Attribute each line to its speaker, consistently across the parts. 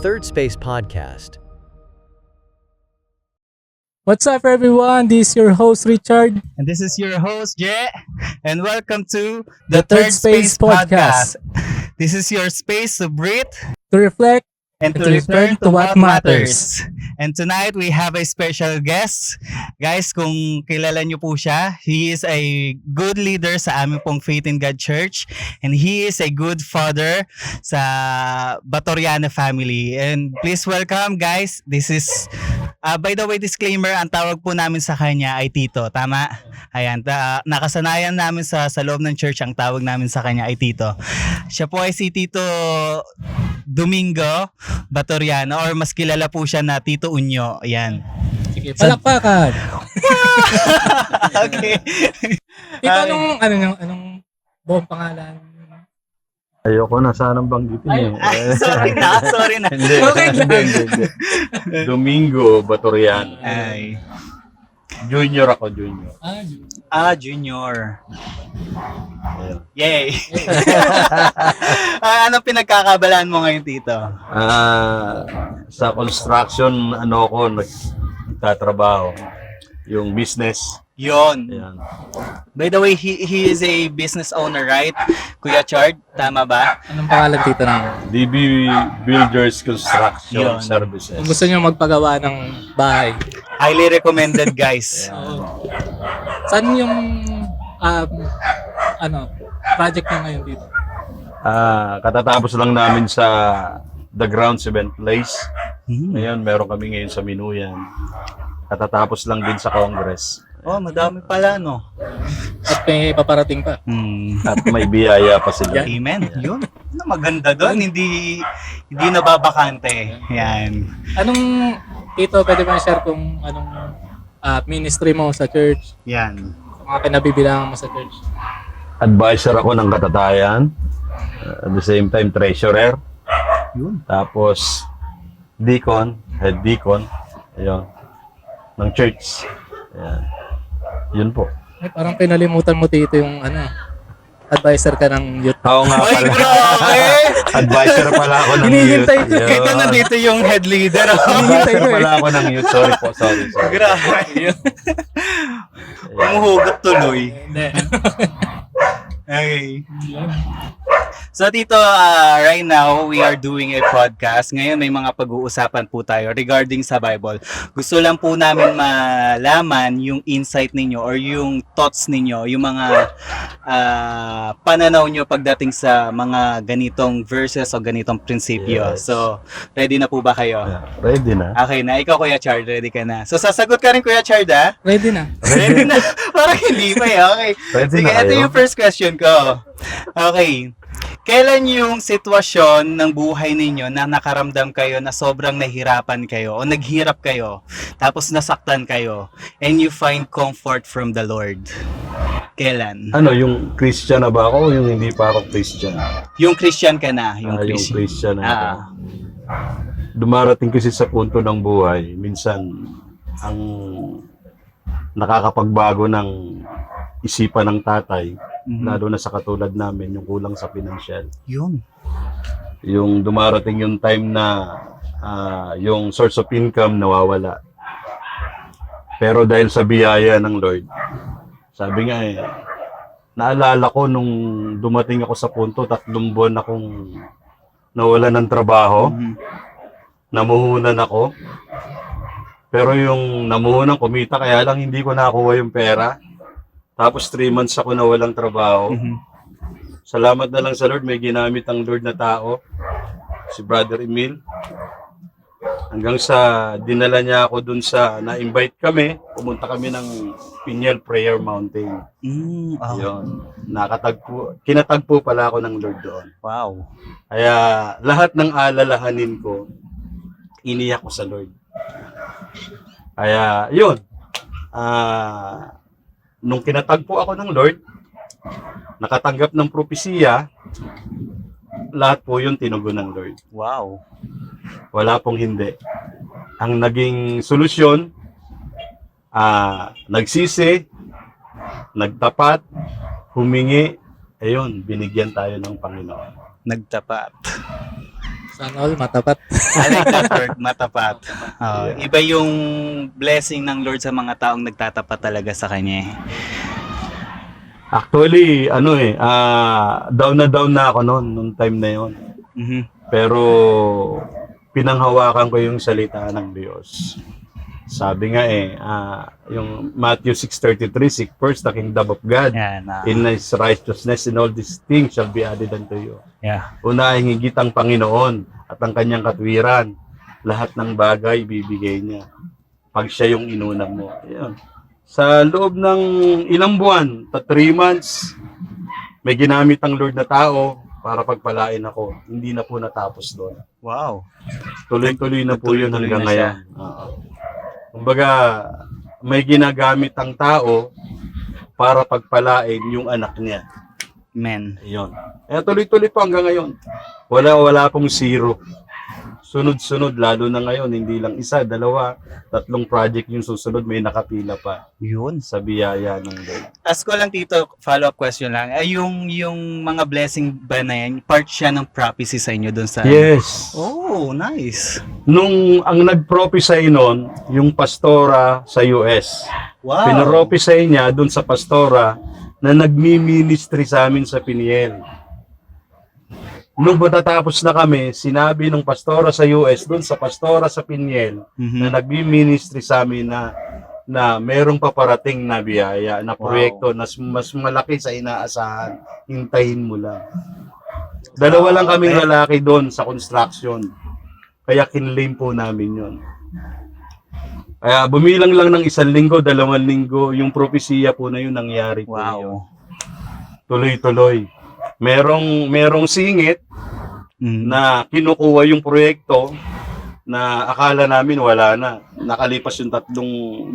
Speaker 1: Third Space Podcast.
Speaker 2: What's up, everyone? This is your host, Richard.
Speaker 3: And this is your host, Je, and welcome to
Speaker 2: The Third Space Podcast.
Speaker 3: This is your space to breathe
Speaker 2: To reflect
Speaker 3: and to return to what matters. And tonight, we have a special guest. Guys, kung kilala niyo po siya, he is a good leader sa aming pong Faith in God Church. And he is a good father sa Batoriana family. And please welcome, guys. This is, by the way, disclaimer, ang tawag po namin sa kanya ay Tito. Tama? Ayan, nakasanayan namin sa loob ng church, ang tawag namin sa kanya ay Tito. Siya po ay si Tito Domingo Batoriano, or mas kilala po siya na Tito Unyo. Ayan.
Speaker 2: sige, palakpakan.
Speaker 3: Okay.
Speaker 2: Ito anong buong pangalan?
Speaker 4: Ayoko na, sanang banggitin eh.
Speaker 3: Sorry na.
Speaker 4: Hindi.
Speaker 2: Okay lang.
Speaker 4: Hindi. Domingo Batoriano.
Speaker 3: Ay.
Speaker 4: Junior ako, junior.
Speaker 3: Junior.
Speaker 4: Ayun.
Speaker 3: Yay. Anong pinagkakabalaan mo ngayon, Tito?
Speaker 4: Sa construction, ako, nagtatrabaho. Yung business.
Speaker 3: Yon.
Speaker 4: Ayan.
Speaker 3: By the way, he is a business owner, right? Kuya Chard, tama ba?
Speaker 2: Anong pangalan dito namin?
Speaker 4: DB Builders Construction
Speaker 3: Yun.
Speaker 4: Services.
Speaker 2: Kung gusto nyo magpagawa ng bahay.
Speaker 3: Highly recommended, guys.
Speaker 2: Saan yung project nyo ngayon dito?
Speaker 4: Katatapos lang namin sa The Grounds Event Place. Ngayon, meron kami ngayon sa Minuyan. Katatapos lang din sa Congress.
Speaker 3: Oh, madami pala, no?
Speaker 2: At may paparating pa.
Speaker 4: At may biyaya pa sila.
Speaker 3: Amen. Yun. Maganda doon. Hindi nababakante. Yan.
Speaker 2: Tito, pwede ba share kung anong ministry mo sa church?
Speaker 3: Yan.
Speaker 2: Mga pinabibilangan mo sa church?
Speaker 4: Advisor ako ng katatayan. At the same time, treasurer.
Speaker 3: Yun.
Speaker 4: Tapos, deacon, head deacon. Ayun. Ng church. Ayan. Yun po.
Speaker 2: Ay, parang pinalimutan mo, Tito, yung advisor ka ng youth.
Speaker 4: Oo nga
Speaker 3: Ay,
Speaker 4: pala.
Speaker 3: grabe!
Speaker 4: Advisor pala ako ng
Speaker 2: Hinihintay
Speaker 4: youth.
Speaker 2: ko.
Speaker 4: Yun.
Speaker 3: Ito nandito yung head leader.
Speaker 2: Hinihintay
Speaker 4: Advisor
Speaker 2: ko
Speaker 4: pala ako ng youth. Sorry po, sorry.
Speaker 3: Grabe. Umuhugot tuloy.
Speaker 2: Hindi.
Speaker 3: Okay. So Tito, right now we are doing a podcast. Ngayon may mga pag-uusapan po tayo regarding sa Bible. Gusto lang po namin malaman yung insight ninyo or yung thoughts ninyo, yung mga pananaw nyo pagdating sa mga ganitong verses o ganitong prinsipyo.
Speaker 4: Yes.
Speaker 3: So, ready na po ba kayo?
Speaker 4: Ready na.
Speaker 3: Okay na. Ikaw, Kuya Chard, ready ka na. So, sasagot ka rin, Kuya Chard, ha?
Speaker 2: Ready na.
Speaker 3: Ready na. Parang hindi pa eh. Okay.
Speaker 4: Ready
Speaker 3: Sige,
Speaker 4: na
Speaker 3: ito
Speaker 4: kayo?
Speaker 3: yung first question ko. Okay. Kailan yung sitwasyon ng buhay ninyo na nakaramdam kayo na sobrang nahirapan kayo o naghirap kayo, tapos nasaktan kayo, and you find comfort from the Lord? Kailan?
Speaker 4: Yung Christian na ba ako o yung hindi pa ako Christian?
Speaker 3: Yung Christian ka na. Yung
Speaker 4: Yung
Speaker 3: Christian.
Speaker 4: Christian na ako.
Speaker 3: Ah.
Speaker 4: Dumarating kasi sa punto ng buhay, minsan ang nakakapagbago ng isipan ng tatay, lalo na sa katulad namin, yung kulang sa pinansyal.
Speaker 3: Yun.
Speaker 4: Yung dumarating yung time na yung source of income nawawala. Pero dahil sa biyaya ng Lord, sabi nga naalala ko nung dumating ako sa punto, 3 buwan akong nawala ng trabaho, namuhunan ako. Pero yung namuhunan, kumita, kaya lang hindi ko nakuha yung pera. Tapos 3 months ako na walang trabaho. Salamat na lang sa Lord, may ginamit ang Lord na tao, si Brother Emil. Hanggang sa dinala niya ako dun sa, na-invite kami, pumunta kami ng Pinyel Prayer Mountain. Yun, kinatagpo pala ako ng Lord doon.
Speaker 3: Wow.
Speaker 4: Kaya lahat ng alalahanin ko, iniyak ko sa Lord. Kaya yun, nung kinatagpo ako ng Lord, nakatanggap ng propesiya, lahat po yun tinugon ng Lord.
Speaker 3: Wow.
Speaker 4: Wala pong hindi. Ang naging solusyon, nagsisi, nagtapat, humingi, ayun, binigyan tayo ng Panginoon.
Speaker 3: Nagtapat.
Speaker 2: Sana all matapat.
Speaker 3: I like that word, matapat. Iba yung blessing ng Lord sa mga taong nagtatapat talaga sa Kanya.
Speaker 4: Actually, down na ako noon, nung time na yon.
Speaker 3: Mhm.
Speaker 4: Pero pinanghawakan ko yung salita ng Diyos. Sabi nga yung Matthew 6:33, seek first the kingdom of God,
Speaker 3: Yan.
Speaker 4: in His righteousness, and all these things shall be added unto you.
Speaker 3: Yeah.
Speaker 4: Unahin higit ang Panginoon at ang kanyang katwiran. Lahat ng bagay bibigay niya. Pag siya yung inuna mo. Ayan. Sa loob ng ilang buwan, 3 months, may ginamit ang Lord na tao para pagpalain ako. Hindi na po natapos doon.
Speaker 3: Wow.
Speaker 4: Tuloy-tuloy na po yun
Speaker 3: Tuloy-tuloy
Speaker 4: hanggang
Speaker 3: na siya.
Speaker 4: ngayon. Oo. Kumbaga, may ginagamit ang tao para pagpalain yung anak niya.
Speaker 3: Men.
Speaker 4: Ayun. Tuloy-tuloy po hanggang ngayon. Wala pong zero. Sunod-sunod, lalo na ngayon, hindi lang 1, 2, 3 project yung susunod, may nakapila pa
Speaker 3: Yun.
Speaker 4: sa biyaya ng Lord.
Speaker 3: Ask ko lang dito, follow-up question lang. Yung mga blessing ba na yan, part siya ng prophecy sa inyo doon sa...
Speaker 4: Yes.
Speaker 3: Oh, nice.
Speaker 4: Nung ang nag-prophesy nun, yung pastora sa US.
Speaker 3: Wow.
Speaker 4: Pinarophesy niya dun sa pastora na nagmi-ministry sa amin sa Piniel. Nung matatapos na kami, sinabi ng pastora sa US dun sa pastora sa Piniel na nagmi-ministry sa amin na merong paparating na biyaya, na proyekto na mas malaki sa inaasahan. Hintayin mo lang. 2 lang kaming lalaki doon sa construction. Kaya kinlaim po namin yun. Kaya bumilang lang ng 1 linggo, 2 linggo, yung propesiya po na yun nangyari po yun.
Speaker 3: Wow.
Speaker 4: Tuloy-tuloy. Merong singit na kinukuha yung proyekto na akala namin wala na. Nakalipas yung 3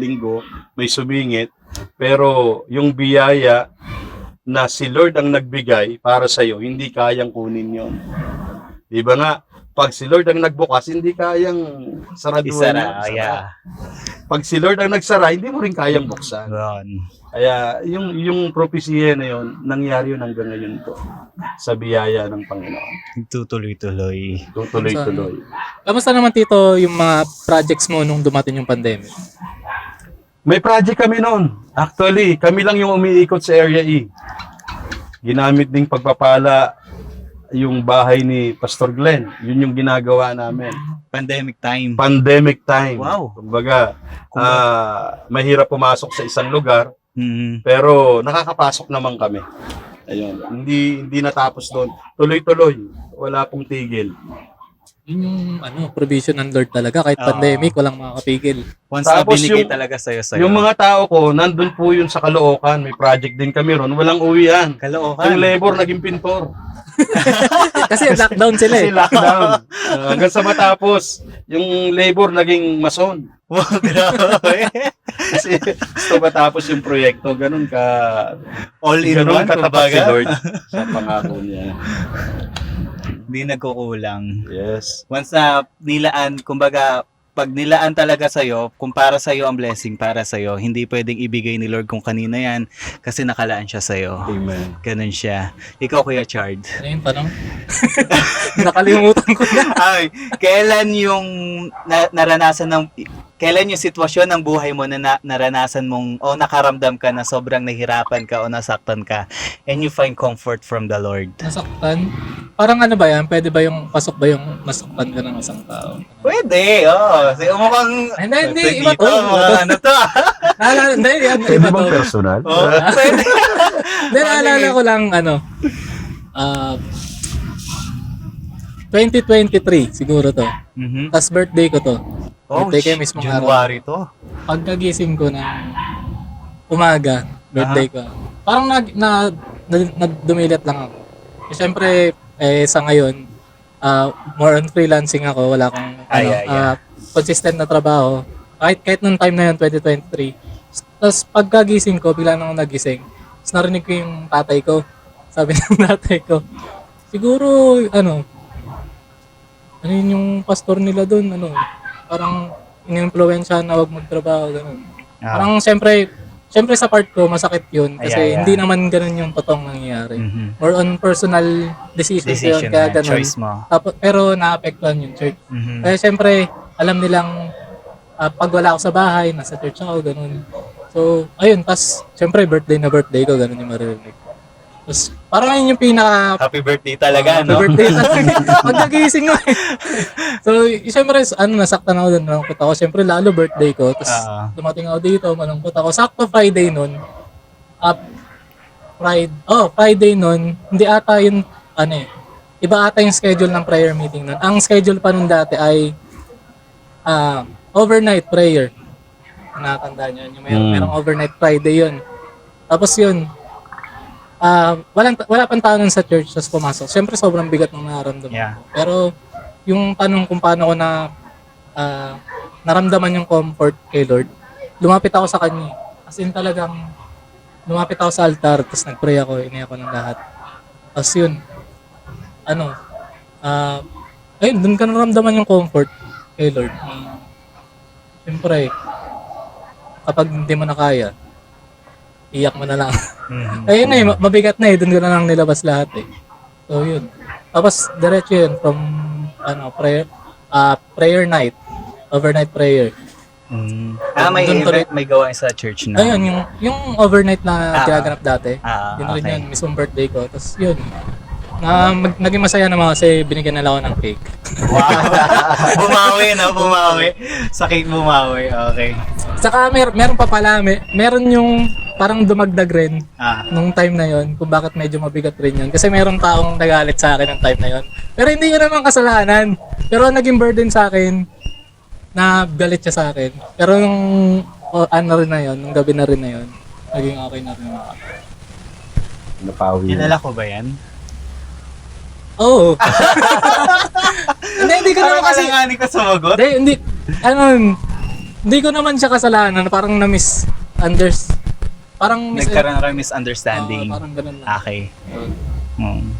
Speaker 4: linggo, may sumingit. Pero yung biyaya na si Lord ang nagbigay para sa'yo, hindi kayang kunin yon. Di ba nga, pag si Lord ang nagbukas, hindi kayang saraduhan.
Speaker 3: Isara, yeah.
Speaker 4: Pag si Lord ang nagsara, hindi mo rin kayang buksan.
Speaker 3: Ron.
Speaker 4: Kaya yung propesya na yun, nangyari yun hanggang ngayon po sa biyaya ng Panginoon.
Speaker 3: Tutuloy-tuloy.
Speaker 4: Tutuloy-tuloy.
Speaker 2: Kamusta naman Tito yung mga projects mo nung dumating yung pandemic?
Speaker 4: May project kami noon. Actually, kami lang yung umiikot sa Area E. Ginamit ding pagpapala yung bahay ni Pastor Glenn. Yun yung ginagawa namin.
Speaker 3: Pandemic time.
Speaker 4: Pandemic time.
Speaker 3: Wow.
Speaker 4: Kumbaga, mahirap pumasok sa isang lugar, pero nakakapasok naman kami. Ayun. Hindi natapos doon. Tuloy-tuloy. Wala pong tigil.
Speaker 2: Yun yung provision ng Lord talaga. Kahit pandemic, walang makakapigil.
Speaker 3: Once
Speaker 4: Tapos
Speaker 3: na binigay
Speaker 4: yung-
Speaker 3: talaga sa'yo.
Speaker 4: Yung mga tao ko, nandun po yun sa Caloocan. May project din kami ron. Walang uwian.
Speaker 3: Kaloocan.
Speaker 4: Yung labor naging pintor.
Speaker 2: Kasi lockdown sila
Speaker 4: Kasi
Speaker 2: eh.
Speaker 4: lockdown. Hanggang sa matapos, yung labor naging mason.
Speaker 3: Wow, grabe.
Speaker 4: Kasi gusto matapos yung proyekto. Ganun
Speaker 3: All in
Speaker 4: ganun
Speaker 3: one,
Speaker 4: katapat si
Speaker 3: kumbaga.
Speaker 4: Lord sa pangako niya.
Speaker 3: Hindi nagkukulang.
Speaker 4: Yes.
Speaker 3: Once na nilaan, kumbaga, pag nilaan talaga sa'yo, kung para sa'yo ang blessing, para sa'yo, hindi pwedeng ibigay ni Lord kung kanina yan kasi nakalaan siya sa'yo.
Speaker 4: Amen.
Speaker 3: Ganun siya. Ikaw, Kuya Chard.
Speaker 2: Ano yung tanong? Nakalimutan ko na.
Speaker 3: Ay, kailan yung naranasan ng kailan yung sitwasyon ng buhay mo na naranasan mong o nakaramdam ka na sobrang nahirapan ka o nasaktan ka and you find comfort from the Lord?
Speaker 2: Nasaktan? Parang ano ba yan? Pwede ba yung pasok ba yung masaktan ka ng isang tao?
Speaker 3: Pwede, oo. So, mukhang
Speaker 2: Ay, hindi, iba to.
Speaker 3: Ano to?
Speaker 2: Naalala, hindi, yan,
Speaker 4: Pwede
Speaker 2: iba
Speaker 4: bang
Speaker 2: to.
Speaker 4: personal?
Speaker 3: Oh, pwede.
Speaker 2: Hindi, naalala ko lang, 2023 siguro to.
Speaker 3: Mhm.
Speaker 2: Tapos birthday ko to.
Speaker 3: Oh,
Speaker 2: Birthday ko yung mismong araw.
Speaker 3: January to.
Speaker 2: Pagkagising ko ng umaga, birthday ko. Parang nagdumilit lang ako. Siyempre, sa ngayon, more on freelancing ako. Wala akong consistent na trabaho. Kahit nung time na yun, 2023. Tapos pagkagising ko, bigla na ako nagising. Tapos narinig ko yung tatay ko. Sabi ng tatay ko, siguro, ano yun yung pastor nila doon, parang in-influensya na wag magtrabaho, ganun. Parang siyempre, syempre sa part ko, masakit yun. Kasi
Speaker 3: Yeah.
Speaker 2: hindi naman ganun yung totoong nangyayari.
Speaker 3: Mhm.
Speaker 2: More on personal decision yun,
Speaker 3: Decision
Speaker 2: kaya
Speaker 3: na,
Speaker 2: ganun.
Speaker 3: choice mo.
Speaker 2: Tapos, pero naapektuhan yung church.
Speaker 3: Mhm.
Speaker 2: Kaya syempre, alam nilang pag wala ako sa bahay, nasa church ako, ganun. So, ayun, tas syempre birthday na birthday ko, ganun yung maririnig. Tapos, parang yun yung pinaka
Speaker 3: Happy birthday talaga,
Speaker 2: happy
Speaker 3: no?
Speaker 2: birthday talaga. Pagkagising ko eh. So, syempre, nasaktan ako doon, malungkot ako. Syempre, lalo birthday ko. Tapos, dumating ako dito, malungkot ako. Sakto Friday nun. Friday nun, hindi ata yun, iba ata yung schedule ng prayer meeting nun. Ang schedule pa nun dati ay overnight prayer. Natandaan nyo, yung merong overnight Friday yun. Tapos yun, wala pang tao nun sa church, tapos pumasok. Siyempre, sobrang bigat ng nararamdaman
Speaker 3: Yeah.
Speaker 2: ko. Pero, yung tanong kung paano ko naramdaman yung comfort kay Lord, lumapit ako sa Kanya. As in talagang, lumapit ako sa altar, tapos nag-pray ako, iniyak ko ng lahat. Tapos yun, ayun, dun ka naramdaman yung comfort kay Lord. Siyempre, kapag hindi mo na kaya, iyak mo na lang.
Speaker 3: Mhm.
Speaker 2: Ayun na mabigat na dun ko na lang nilabas lahat So yun. Tapos diretso yun from prayer night, overnight prayer.
Speaker 3: May gawain sa church na.
Speaker 2: Ayun, yung overnight na ginaganap dati. Yun rin
Speaker 3: okay.
Speaker 2: yun, mismong birthday ko. Tapos yun, naging masaya naman kasi binigyan nila ako ng cake.
Speaker 3: Wow. Bumawi, no? Bumawi. Sa cake bumawi. Okay.
Speaker 2: Saka meron pa pala, meron yung parang dumagdag rin nung time na yon kung bakit medyo mabigat rin yun. Kasi meron taong nagalit sa akin ng time na yon. Pero hindi ko naman kasalanan. Pero naging burden sa akin na galit siya sa akin. Pero nung rin na yon, nung gabi na rin na yon, naging okay na rin ako.
Speaker 4: Napawi.
Speaker 3: Kilala ko ba yan?
Speaker 2: Oo. Hindi ko naman kasi...
Speaker 3: Alanganin ko sumagot?
Speaker 2: Hindi ko naman siya kasalanan. Parang
Speaker 3: Nagkaroon ng misunderstanding.
Speaker 2: Parang ganun lang.
Speaker 3: Okay.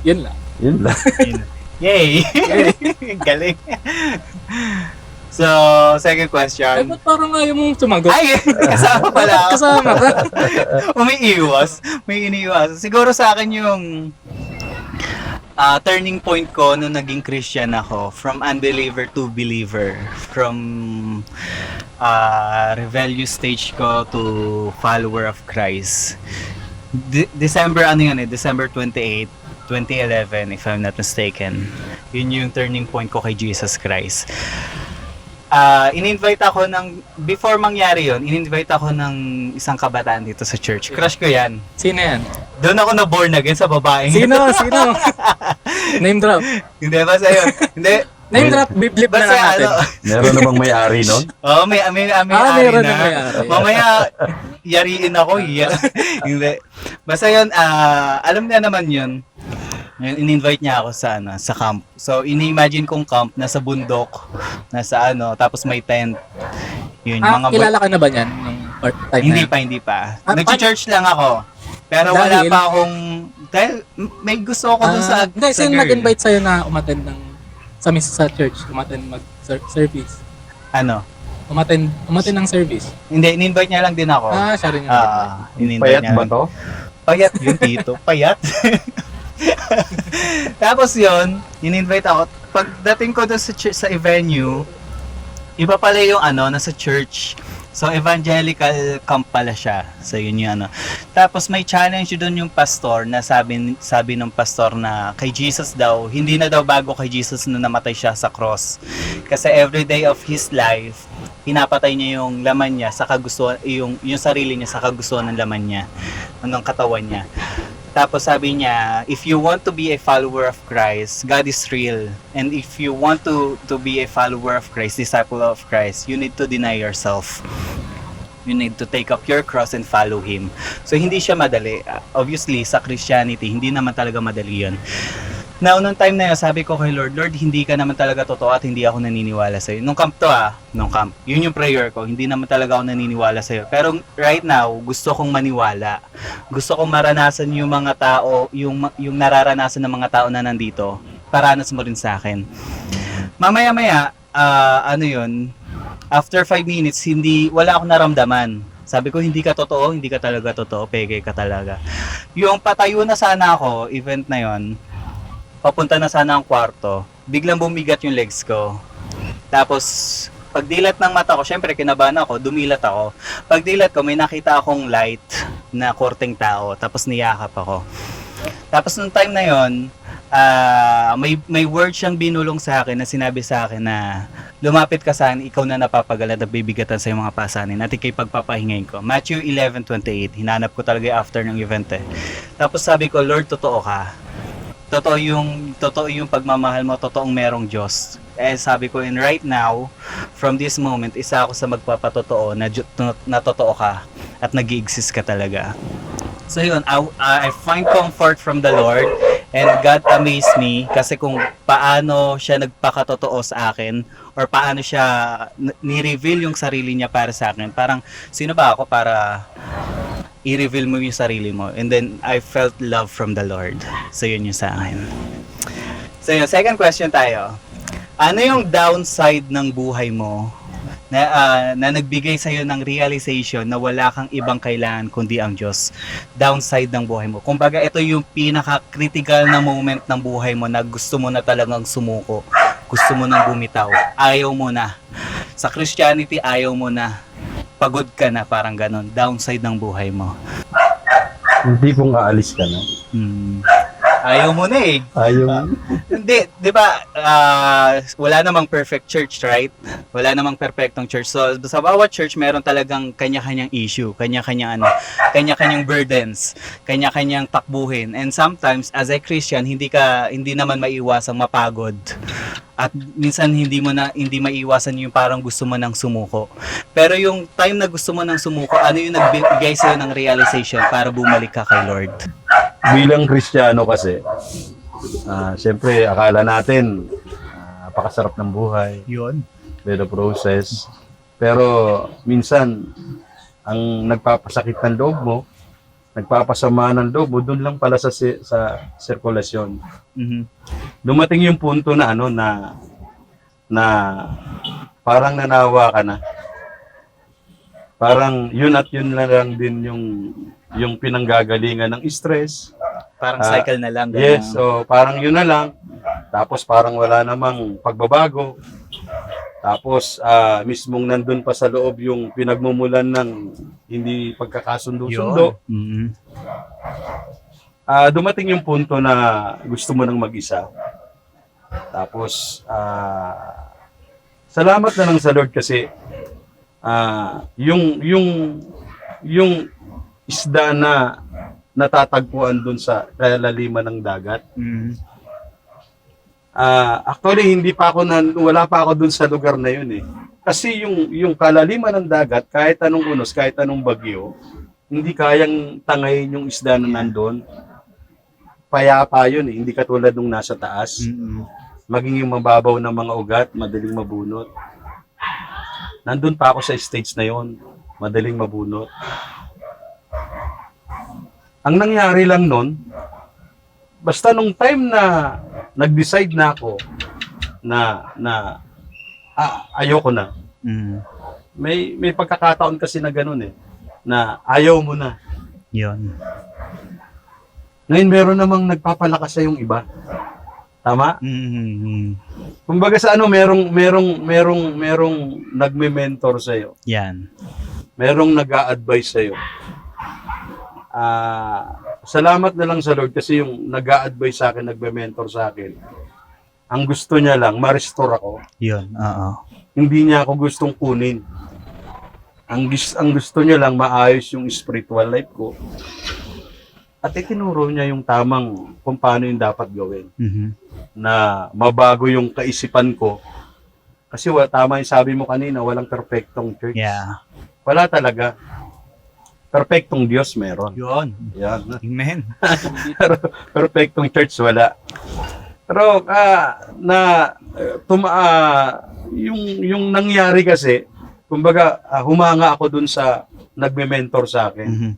Speaker 2: Yun lang.
Speaker 4: Yun lang.
Speaker 3: Yay! Galing. So, second
Speaker 2: Ay,
Speaker 3: question.
Speaker 2: ba't parang ayaw mong sumagot?
Speaker 3: Ay! Kasama pala ako.
Speaker 2: Kasama ka.
Speaker 3: Umiiwas. May iniiwas. Siguro sa akin yung turning point ko nung naging Christian ako, from unbeliever to believer, from rebellious stage ko to follower of Christ. December 28, 2011, if I'm not mistaken. Yun yung turning point ko kay Jesus Christ. In-invite ako before mangyari yun, in-invite ako ng isang kabataan dito sa church. Crush ko yan.
Speaker 2: Sino yan?
Speaker 3: Doon ako na born again sa babaeng.
Speaker 2: Sino? Name drop.
Speaker 3: Hindi ba sa'yo? Hindi.
Speaker 2: Name drop, biblip na
Speaker 3: Basta
Speaker 2: lang natin.
Speaker 4: Meron namang may-ari nun?
Speaker 3: Oo, may ari
Speaker 2: meron
Speaker 3: na.
Speaker 2: na may-ari.
Speaker 3: Mamaya, yariin ako. Hindi. Basta yun, alam niya naman yun. In-invite niya ako sa camp. So, ini-imagine kong camp, nasa bundok, tapos may tent. Yun,
Speaker 2: Kilala ka na ba niyan? Nung time
Speaker 3: Hindi
Speaker 2: na
Speaker 3: pa. Nag-church lang ako. Pero wala pa akong, dahil may gusto ako dun sa
Speaker 2: Hindi, sino
Speaker 3: girl.
Speaker 2: nag-invite sa'yo na umattend sa church, umattend mag-service? Umattend ng service?
Speaker 3: Hindi, in-invite niya lang din ako.
Speaker 2: Siya rin yung
Speaker 3: In-invite
Speaker 4: Payat
Speaker 3: niya
Speaker 4: ba
Speaker 3: lang.
Speaker 4: to?
Speaker 3: Payat yun, Tito. Payat. Tapos yun, in-invite ako. Pagdating ko doon sa venue, iba pala yung nasa church. So, evangelical camp pala siya. So, yun yung Tapos, may challenge doon yung pastor na sabi ng pastor na kay Jesus daw, hindi na daw bago kay Jesus na namatay siya sa cross. Kasi every day of his life, pinapatay niya yung laman niya sa kagustuhan, yung sarili niya sa kagustuhan ng laman niya, ng katawan niya. Tapos sabi niya, if you want to be a follower of Christ, God is real. And if you want to be a follower of Christ, disciple of Christ, you need to deny yourself. You need to take up your cross and follow Him. So hindi siya madali. Obviously, sa Christianity, hindi naman talaga madali yun. Now, nung time na yun, sabi ko kay Lord, hindi ka naman talaga totoo at hindi ako naniniwala sa'yo. Nung camp. Yun yung prayer ko. Hindi naman talaga ako naniniwala sa'yo. Pero right now, gusto kong maniwala. Gusto kong maranasan yung mga tao, yung nararanasan ng mga tao na nandito. Paranas mo rin sa akin. Mamaya-maya, after 5 minutes, wala akong naramdaman. Sabi ko, hindi ka totoo, hindi ka talaga totoo, peke ka talaga. Yung patayo na sana ako, event na yon, papunta na sana ang kwarto, biglang bumigat yung legs ko. Tapos, pagdilat ng mata ko, syempre kinabahan ako, dumilat ako. Pagdilat ko, may nakita akong light na korteng tao, tapos niyakap ako. Tapos nung time na yon, may word siyang binulong sa akin na sinabi sa akin na lumapit ka sa akin, ikaw na napapagala at bibigatan sa mga pasanin at ikay pagpapahingayin ko. Matthew 11:28, hinanap ko talaga after ng event eh. Tapos sabi ko, Lord, totoo ka. Totoo yung pagmamahal mo, totoong merong Diyos. Eh sabi ko, and right now, from this moment, isa ako sa magpapatotoo na totoo ka at nag-i-exist ka talaga. So yun, I find comfort from the Lord and God amazed me kasi kung paano siya nagpakatotoo sa akin or paano siya ni-reveal yung sarili niya para sa akin. Parang, sino ba ako para i-reveal mo yung sarili mo? And then, I felt love from the Lord. So yun yung sa akin. So yun, second question tayo. Ano yung downside ng buhay mo na nagbigay sa iyo ng realization na wala kang ibang kailangan kundi ang Diyos? Downside ng buhay mo. Kumbaga, ito yung pinaka-critical na moment ng buhay mo na gusto mo na talagang sumuko. Gusto mo nang bumitaw. Ayaw mo na. Sa Christianity, ayaw mo na. Pagod ka na, parang ganon. Downside ng buhay mo.
Speaker 4: Hindi kung aalis ka na.
Speaker 3: Ayaw mo na eh.
Speaker 4: Ayaw.
Speaker 3: Hindi, 'di ba? Wala namang perfect church, right? Wala namang perfectong church. So sa bawat church meron talagang kanya-kanyang issue, kanya-kanyang burdens, kanya-kanyang takbuhin. And sometimes as a Christian, hindi naman maiwasang mapagod. At minsan hindi maiwasan yung parang gusto mo nang sumuko. Pero yung time na gusto mo nang sumuko, ano yung nagbigay sa'yo ng realization para bumalik ka kay Lord?
Speaker 4: Bilang Kristiyano kasi, siyempre akala natin napakasarap ng buhay,
Speaker 3: Yun.
Speaker 4: the process. Pero minsan, ang nagpapasakit ng loob mo, nagpapasama ng loob mo, doon lang pala sa sirkulasyon.
Speaker 3: Mhm.
Speaker 4: Dumating yung punto na na parang nanawa ka na. Parang yun at yun na lang din yung pinanggagalingan ng stress.
Speaker 3: Parang cycle na lang. ganun.
Speaker 4: Yes, so parang yun na lang. Tapos parang wala namang pagbabago. Tapos mismong nandun pa sa loob yung pinagmumulan ng hindi pagkakasundo-sundo.
Speaker 3: Mhm.
Speaker 4: Dumating yung punto na gusto mo nang mag-isa. Tapos salamat na lang sa Lord kasi yung isda na natatagpuan dun sa kalaliman ng dagat.
Speaker 3: Mhm.
Speaker 4: Actually wala pa ako dun sa lugar na yun eh. Kasi yung kalaliman ng dagat, kahit anong unos, kahit anong bagyo, hindi kayang tangayin yung isda na nandun. Payapa yun eh, hindi katulad nung nasa taas.
Speaker 3: Mhm.
Speaker 4: Maging yung mababaw ng mga ugat, madaling mabunot. Nandun pa ako sa stage na yon, madaling mabunot. Ang nangyari lang nun, basta nung time na nag-decide na ako na ayoko na.
Speaker 3: Mhm.
Speaker 4: May pagkakataon kasi na ganun eh, na ayaw mo na.
Speaker 3: Yun.
Speaker 4: Ngayon meron namang nagpapalakas sa yung iba. Tama?
Speaker 3: Mhm.
Speaker 4: Kumbaga sa merong nagme-mentor sa iyo.
Speaker 3: Yan.
Speaker 4: Merong nag-a-advise sa iyo. Salamat na lang sa Lord kasi yung nag-a-advise sa akin, nagme-mentor sa akin. Ang gusto niya lang ma-restore ako.
Speaker 3: Yun. Oo.
Speaker 4: Hindi niya ako gustong kunin. Ang gusto niya lang maayos yung spiritual life ko. At itinuro niya yung tamang kung paano yung dapat gawin.
Speaker 3: Mhm.
Speaker 4: Na mabago yung kaisipan ko. Kasi tama yung sabi mo kanina, walang perfectong church.
Speaker 3: Yeah.
Speaker 4: Wala talaga. Perfectong Diyos meron.
Speaker 3: Yun.
Speaker 4: Yan.
Speaker 3: Amen.
Speaker 4: Pero perfectong church wala. Pero yung nangyari kasi, kumbaga humanga ako dun sa nagme-mentor sa akin.
Speaker 3: Mhm.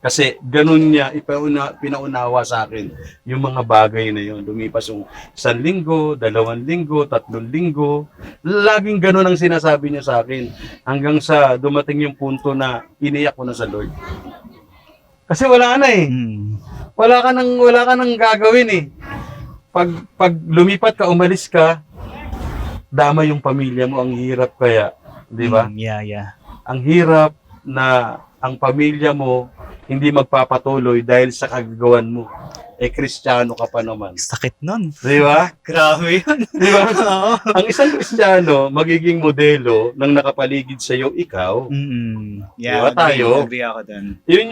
Speaker 4: Kasi ganun niya pinaunawa sa akin yung mga bagay na yun. Lumipas yung 1 linggo, 2 linggo, 3 linggo. Laging ganun ang sinasabi niya sa akin. Hanggang sa dumating yung punto na iniyak ko na sa Lord. Kasi wala na eh.
Speaker 3: Mm.
Speaker 4: Wala ka nang gagawin eh. Pag lumipat ka, umalis ka, dama yung pamilya mo, ang hirap kaya. Di ba?
Speaker 3: Yeah.
Speaker 4: Ang hirap na ang pamilya mo hindi magpapatuloy dahil sa kagagawan mo. Eh, Kristiyano ka pa naman.
Speaker 3: Sakit nun.
Speaker 4: Di ba?
Speaker 3: Grabe yun.
Speaker 4: Di ba?
Speaker 3: Oo.
Speaker 4: Ang isang Kristiyano, magiging modelo ng nakapaligid sa iyo, ikaw.
Speaker 3: Yeah,
Speaker 4: Diba tayo?
Speaker 3: agree ako dun.
Speaker 4: Yun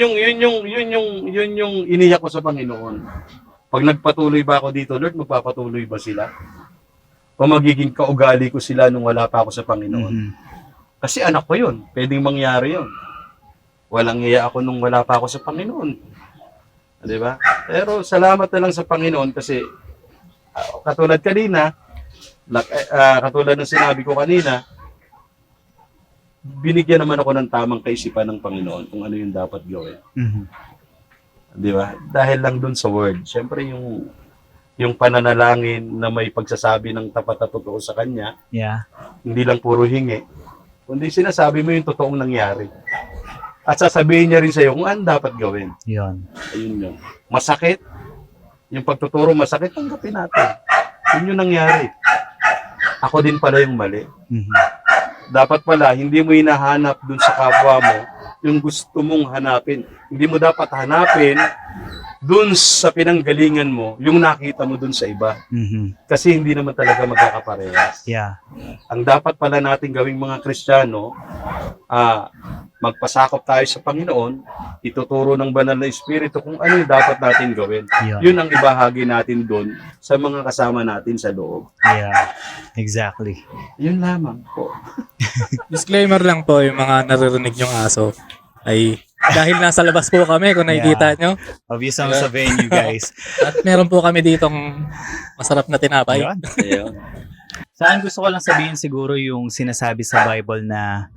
Speaker 4: yung iniyak ko sa Panginoon. Pag nagpatuloy ba ako dito, Lord, magpapatuloy ba sila? O magiging kaugali ko sila nung wala pa ako sa Panginoon?
Speaker 3: Mhm.
Speaker 4: Kasi anak ko yun. Pwedeng mangyari yun. Walang iya ako nung wala pa ako sa Panginoon. Di ba? Pero salamat na lang sa Panginoon kasi katulad kanina, katulad ng sinabi ko kanina, binigyan naman ako ng tamang kaisipan ng Panginoon kung ano yung dapat gawin.
Speaker 3: Mhm.
Speaker 4: Di ba? Dahil lang dun sa word. Siyempre yung pananalangin na may pagsasabi ng tapat na totoo sa Kanya,
Speaker 3: Yeah.
Speaker 4: hindi lang puro hingi, kundi sinasabi mo yung totoong nangyari. At sasabihin niya rin sa'yo kung ano dapat gawin.
Speaker 3: Yun.
Speaker 4: Ayun yun. Masakit. Yung pagtuturo masakit, tanggapin natin. Yun yung nangyari. Ako din pala yung mali.
Speaker 3: Mhm.
Speaker 4: Dapat pala, hindi mo hinahanap dun sa kapwa mo yung gusto mong hanapin. Hindi mo dapat hanapin dun sa pinanggalingan mo, yung nakita mo dun sa iba.
Speaker 3: Mhm.
Speaker 4: Kasi hindi naman talaga magkakaparehas.
Speaker 3: Yeah.
Speaker 4: Ang dapat pala natin gawing mga Kristiyano, magpasakop tayo sa Panginoon, ituturo ng banal na Espiritu kung ano yung dapat natin gawin.
Speaker 3: Yun.
Speaker 4: Yun ang ibahagi natin doon sa mga kasama natin sa loob.
Speaker 3: Yeah. Exactly.
Speaker 4: Yun lamang po.
Speaker 2: Disclaimer lang po, yung mga naririnig yung aso ay dahil nasa labas po kami kung nakikita nyo.
Speaker 3: Obvious naman sa venue, guys.
Speaker 2: At meron po kami ditong masarap na tinapay.
Speaker 3: Yun.
Speaker 4: Ayun.
Speaker 3: Saan gusto ko lang sabihin siguro yung sinasabi sa Bible na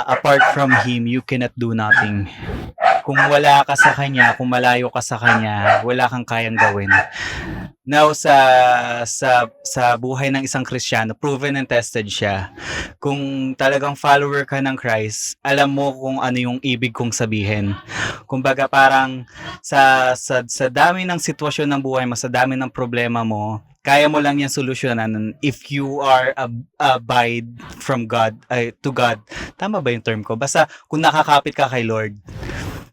Speaker 3: apart from Him, you cannot do nothing. Kung wala ka sa Kanya, kung malayo ka sa Kanya, wala kang kayang gawin. Now, sa buhay ng isang Kristiyano, proven and tested siya. Kung talagang follower ka ng Christ, alam mo kung ano yung ibig kong sabihin. Kumbaga parang sa dami ng sitwasyon ng buhay mo, sa dami ng problema mo, kaya mo lang yan solusyonan if you are abide from God, to God. Tama ba yung term ko? Basta kung nakakapit ka kay Lord.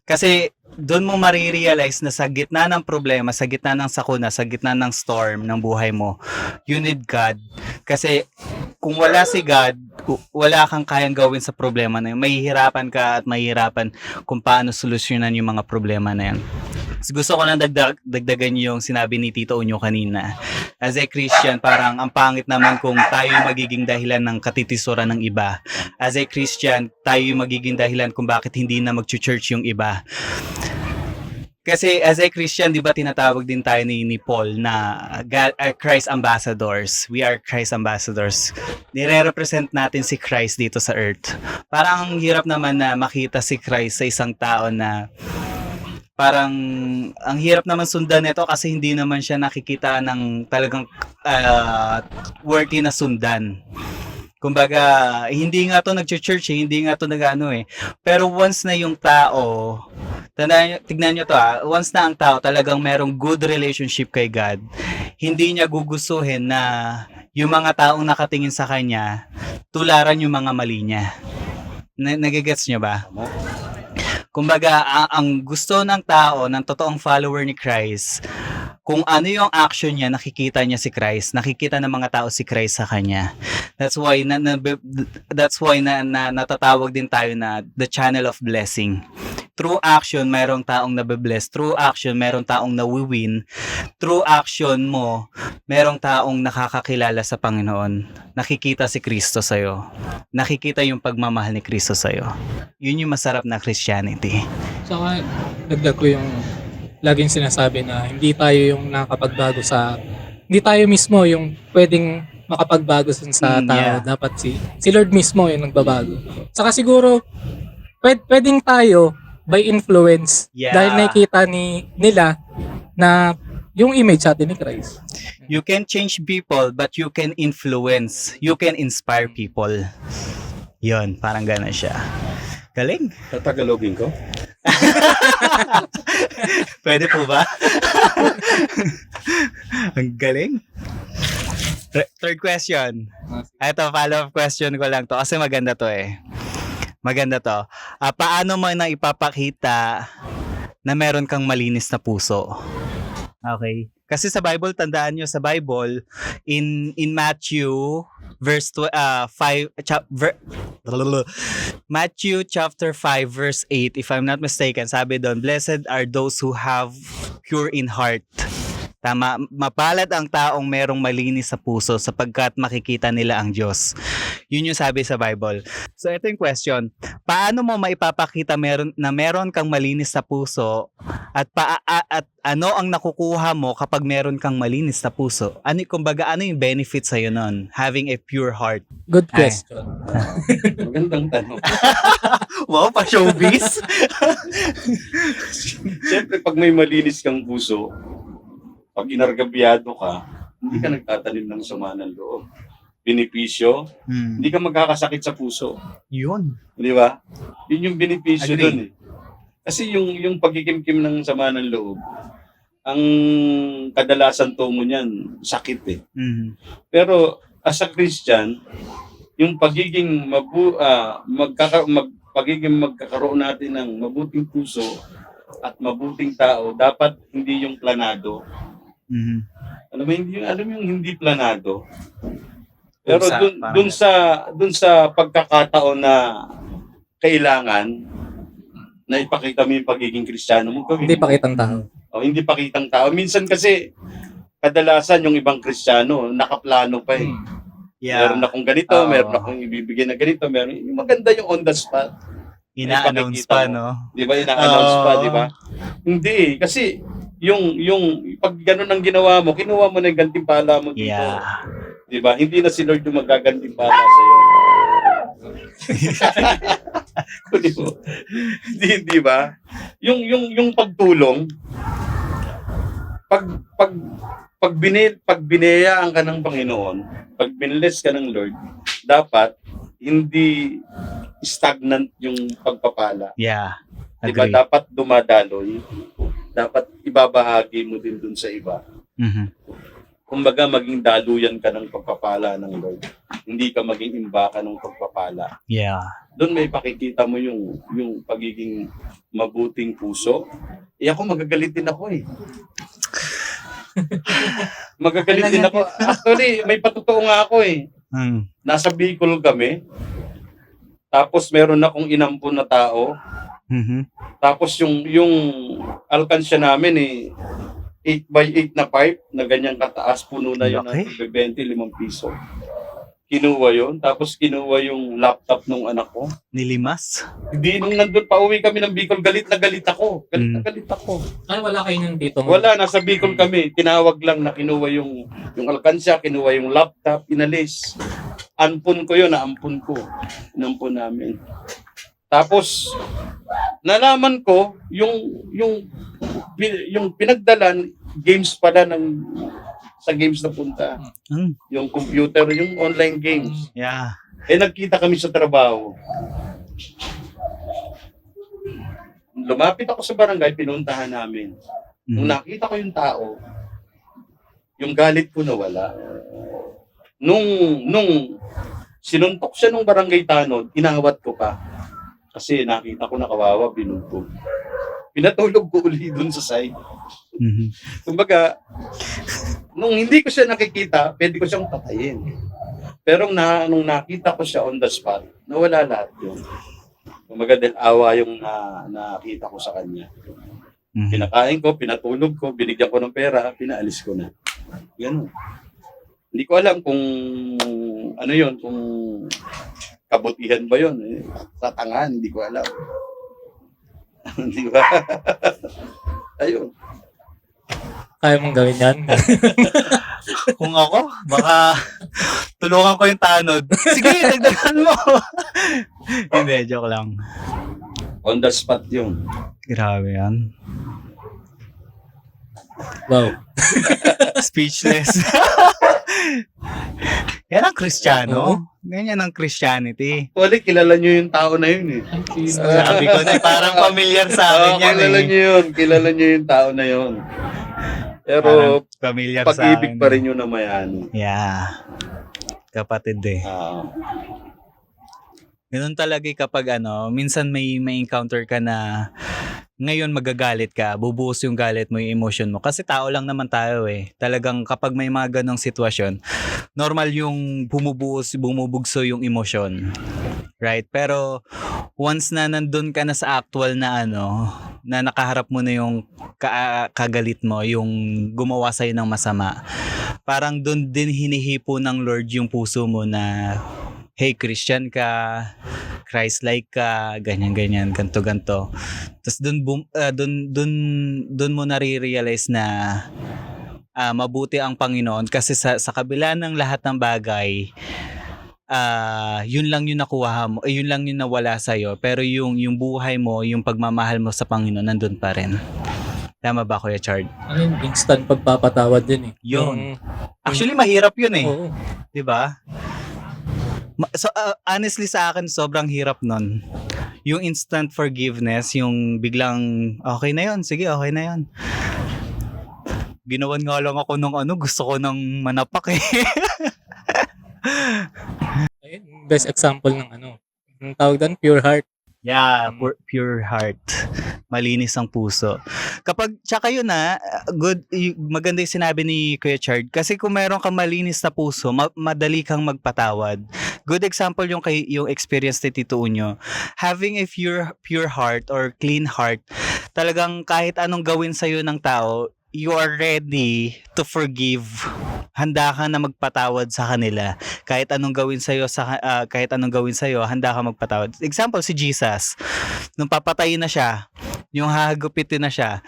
Speaker 3: Kasi doon mo marirealize na sa gitna ng problema, sa gitna ng sakuna, sa gitna ng storm ng buhay mo, you need God. Kasi kung wala si God, wala kang kayang gawin sa problema na yun. Mahihirapan ka at mahihirapan kung paano solusyonan yung mga problema na yun. Gusto ko lang dagdagan yung sinabi ni Tito Unyo kanina. As a Christian, parang ang pangit naman kung tayo yung magiging dahilan ng katitisuran ng iba. As a Christian, tayo yung magiging dahilan kung bakit hindi na mag-church yung iba. Kasi as a Christian, di ba tinatawag din tayo ni Paul na Christ ambassadors. We are Christ ambassadors. Nire-represent natin si Christ dito sa earth. Parang ang hirap naman na makita si Christ sa isang tao na parang ang hirap naman sundan nito kasi hindi naman siya nakikita ng talagang worthy na sundan. Kumbaga, hindi nga to nag-church hindi nga to nag-ano eh. Pero once na yung tao, tignan nyo to once na ang tao talagang merong good relationship kay God, hindi niya gugustuhin na yung mga taong nakatingin sa kanya, tularan yung mga mali niya. Nagigets nyo ba? Kumbaga, ang gusto ng tao, ng totoong follower ni Christ, kung ano yung action niya, nakikita niya si Christ, nakikita ng mga tao si Christ sa kanya. That's why natatawag din tayo na the channel of blessing. Through action, mayroong taong nabe-bless. Through action, mayroong taong nawi-win. Through action mo, mayroong taong nakakakilala sa Panginoon. Nakikita si Kristo sa'yo. Nakikita yung pagmamahal ni Kristo sa'yo. Yun yung masarap na Christianity.
Speaker 2: Saka dagdag ko yung laging sinasabi na hindi tayo yung nakakapagbago hindi tayo mismo yung pwedeng makapagbago sa tao.
Speaker 3: Yeah.
Speaker 2: Dapat si Lord mismo yung nagbabago. Saka siguro pwedeng tayo by influence.
Speaker 3: Yeah.
Speaker 2: Dahil nakikita nila na yung image natin ni Christ.
Speaker 3: You can change people, but you can influence. You can inspire people. Yun, parang gano'n siya. Galing.
Speaker 4: Tatagalogin ko?
Speaker 3: Pwede po ba? Ang galing. Third question. Ito, follow-up question ko lang to kasi maganda to eh. Maganda to. Paano mo na ipapakita na meron kang malinis na puso? Okay. Kasi sa Bible, tandaan nyo sa Bible, in Matthew verse 5 Matthew chapter 5 verse 8, if I'm not mistaken, sabi doon, blessed are those who have pure in heart. Tama, mapalad ang taong merong malinis sa puso sapagkat makikita nila ang Diyos. Yun yung sabi sa Bible. So ito yung question, paano mo maipapakita meron kang malinis sa puso at ano ang nakukuha mo kapag meron kang malinis na puso? Kumbaga, ano yung benefit sa'yo nun? Having a pure heart.
Speaker 2: Good question.
Speaker 4: Magandang tanong.
Speaker 3: Wow, pa-showbiz!
Speaker 4: Siyempre, pag may malinis kang puso, pag inargabyado ka, hindi ka nagtatanim ng sama ng loob. Benepisyo, hindi ka magkakasakit sa puso.
Speaker 3: Yun.
Speaker 4: Di ba? Yun yung benepisyo
Speaker 3: Agree.
Speaker 4: doon eh. Kasi yung pagkikimkim ng sama ng loob, ang kadalasan tungo niyan, sakit eh. Pero as a Christian, yung pagiging magkakaroon natin ng mabuting puso at mabuting tao, dapat hindi yung planado. Alam mo yung hindi planado. Pero dun sa pagkakataon na kailangan na ipakita mo yung pagiging Kristiyano mo, gawin.
Speaker 2: Hindi pakitang tao.
Speaker 4: Hindi pakitang tao. Minsan kasi kadalasan yung ibang Kristiyano nakaplano pa eh.
Speaker 3: Yeah.
Speaker 4: Meron akong ganito,
Speaker 3: Oo.
Speaker 4: meron akong ibibigay na ganito, meron yung maganda yung on the spot.
Speaker 3: Ina-announce pa, no?
Speaker 4: Di ba? Ina-announce pa,
Speaker 3: Oo.
Speaker 4: di ba? Hindi, kasi yung pag ganun ang ginawa mo, kinuha mo na yung gantimpala mo dito.
Speaker 3: Yeah.
Speaker 4: Di ba? Hindi na si Lord yung magagantimpala sa iyo. Hindi ba? Yung pagtulong, pag binayaan ka ng Panginoon, pag biniless ka ng Lord, dapat hindi stagnant yung pagpapala.
Speaker 3: Yeah.
Speaker 4: Diba?
Speaker 3: Agree.
Speaker 4: Dapat dumadaloy. Dapat ibabahagi mo din dun sa iba. Kumbaga, maging daluyan ka ng pagpapala ng Lord. Hindi ka maging imbaka ng pagpapala.
Speaker 3: Yeah.
Speaker 4: Doon may pakikita mo yung pagiging mabuting puso. Ako magagalit din ako eh. Magagalit din ako. Actually, may patotoo nga ako eh. Nasa Bicol kami. Tapos meron akong inampun na tao. Tapos yung alkansya namin eh 8x8 na pipe na ganyang kataas, puno na yun ng 25 piso. Kinuha yun. Tapos kinuha yung laptop ng anak ko.
Speaker 3: Nilimas?
Speaker 4: Hindi, nung nandun pa uwi kami ng Bicol, galit na galit ako. Galit na galit ako.
Speaker 2: Wala kayo nun dito?
Speaker 4: Wala, nasa Bicol kami. Tinawag lang na kinuha yung alkansya, kinuha yung laptop, inalis. Ampun ko yun, naampun ko. Inampun namin. Tapos, nalaman ko, yung pinagdalan, games pala sa games na punta. Yung computer, yung online games.
Speaker 3: Yeah.
Speaker 4: Nagkita kami sa trabaho. Lumapit ako sa barangay, pinuntahan namin. Nung nakita ko yung tao, yung galit ko nawala. Nung sinuntok siya nung barangay tanod, inawat ko pa. Kasi nakita ko na kawawa, binugbog. Pinatulog ko uli dun sa side. Kumbaga, nung hindi ko siya nakikita, pwede ko siyang patayin. Pero nung nakita ko siya on the spot, nawala lahat yun. Kumbaga, dahil awa yung nakita ko sa kanya. Pinakain ko, pinatulog ko, binigyan ko ng pera, pinaalis ko na. Ganun. Hindi ko alam kung ano yun, kung kabutihan ba yun. Sa tangan, hindi ko alam. Di ba? Ayun.
Speaker 2: Kaya mong gawin yan?
Speaker 3: Kung ako, baka Tulungan ko yung tanod. Sige, dagdagan mo. Hindi, joke lang.
Speaker 4: On the spot yun.
Speaker 3: Grabe yan.
Speaker 2: Wow.
Speaker 3: Speechless. Yan ang
Speaker 2: Oo.
Speaker 3: Kristiyano. Ganyan ang Christianity.
Speaker 4: Actually, kilala nyo yung tao na yun eh.
Speaker 3: Sabi ko na parang familiar sa akin yan
Speaker 4: kilala
Speaker 3: eh.
Speaker 4: nyo yun. Kilala nyo yung tao na yun. Pero,
Speaker 3: Parang familiar sa
Speaker 4: pag-ibig
Speaker 3: akin.
Speaker 4: pa rin yun na mayani.
Speaker 3: Yeah. Kapatid eh. Ganun talaga kapag minsan may encounter ka na ngayon magagalit ka, bubuhos yung galit mo, yung emotion mo. Kasi tao lang naman tayo eh. Talagang kapag may mga ganong sitwasyon, normal yung bumubugso yung emotion. Right? Pero once na nandun ka na sa actual na na nakaharap mo na yung kagalit mo, yung gumawa sa'yo ng masama, parang dun din hinihipo ng Lord yung puso mo na hey, Christian ka, Christ-like ka, ganyan-ganyan, ganto-ganto. Tapos dun mo nare-realize na mabuti ang Panginoon kasi sa kabila ng lahat ng bagay, yun lang yung nakuha mo, yun lang yung nawala sa'yo, pero yung buhay mo, yung pagmamahal mo sa Panginoon, nandun pa rin. Tama ba, Kuya Chard?
Speaker 2: Instant pagpapatawad din eh.
Speaker 3: Yun. Actually, mahirap yun eh.
Speaker 2: Oo.
Speaker 3: Di ba? So, honestly sa akin, sobrang hirap nun. Yung instant forgiveness, yung biglang, okay na yun, sige, okay na yun. Ginawan nga lang ako ng gusto ko ng manapak eh.
Speaker 2: Ayun, best example ng ang tawag doon, pure heart.
Speaker 3: Yeah, pure heart. Malinis ang puso. Tsaka yun maganda yung sinabi ni Kuya Chard. Kasi kung meron kang malinis na puso, madali kang magpatawad. Good example yung experience ni Tito Unyo. Having a pure heart or clean heart, talagang kahit anong gawin sa'yo ng tao, you are ready to forgive. Handa ka na magpatawad sa kanila. Kahit anong gawin sa'yo, handa ka magpatawad. Example, si Jesus. Nung papatayin na siya, yung hahagupitin na siya,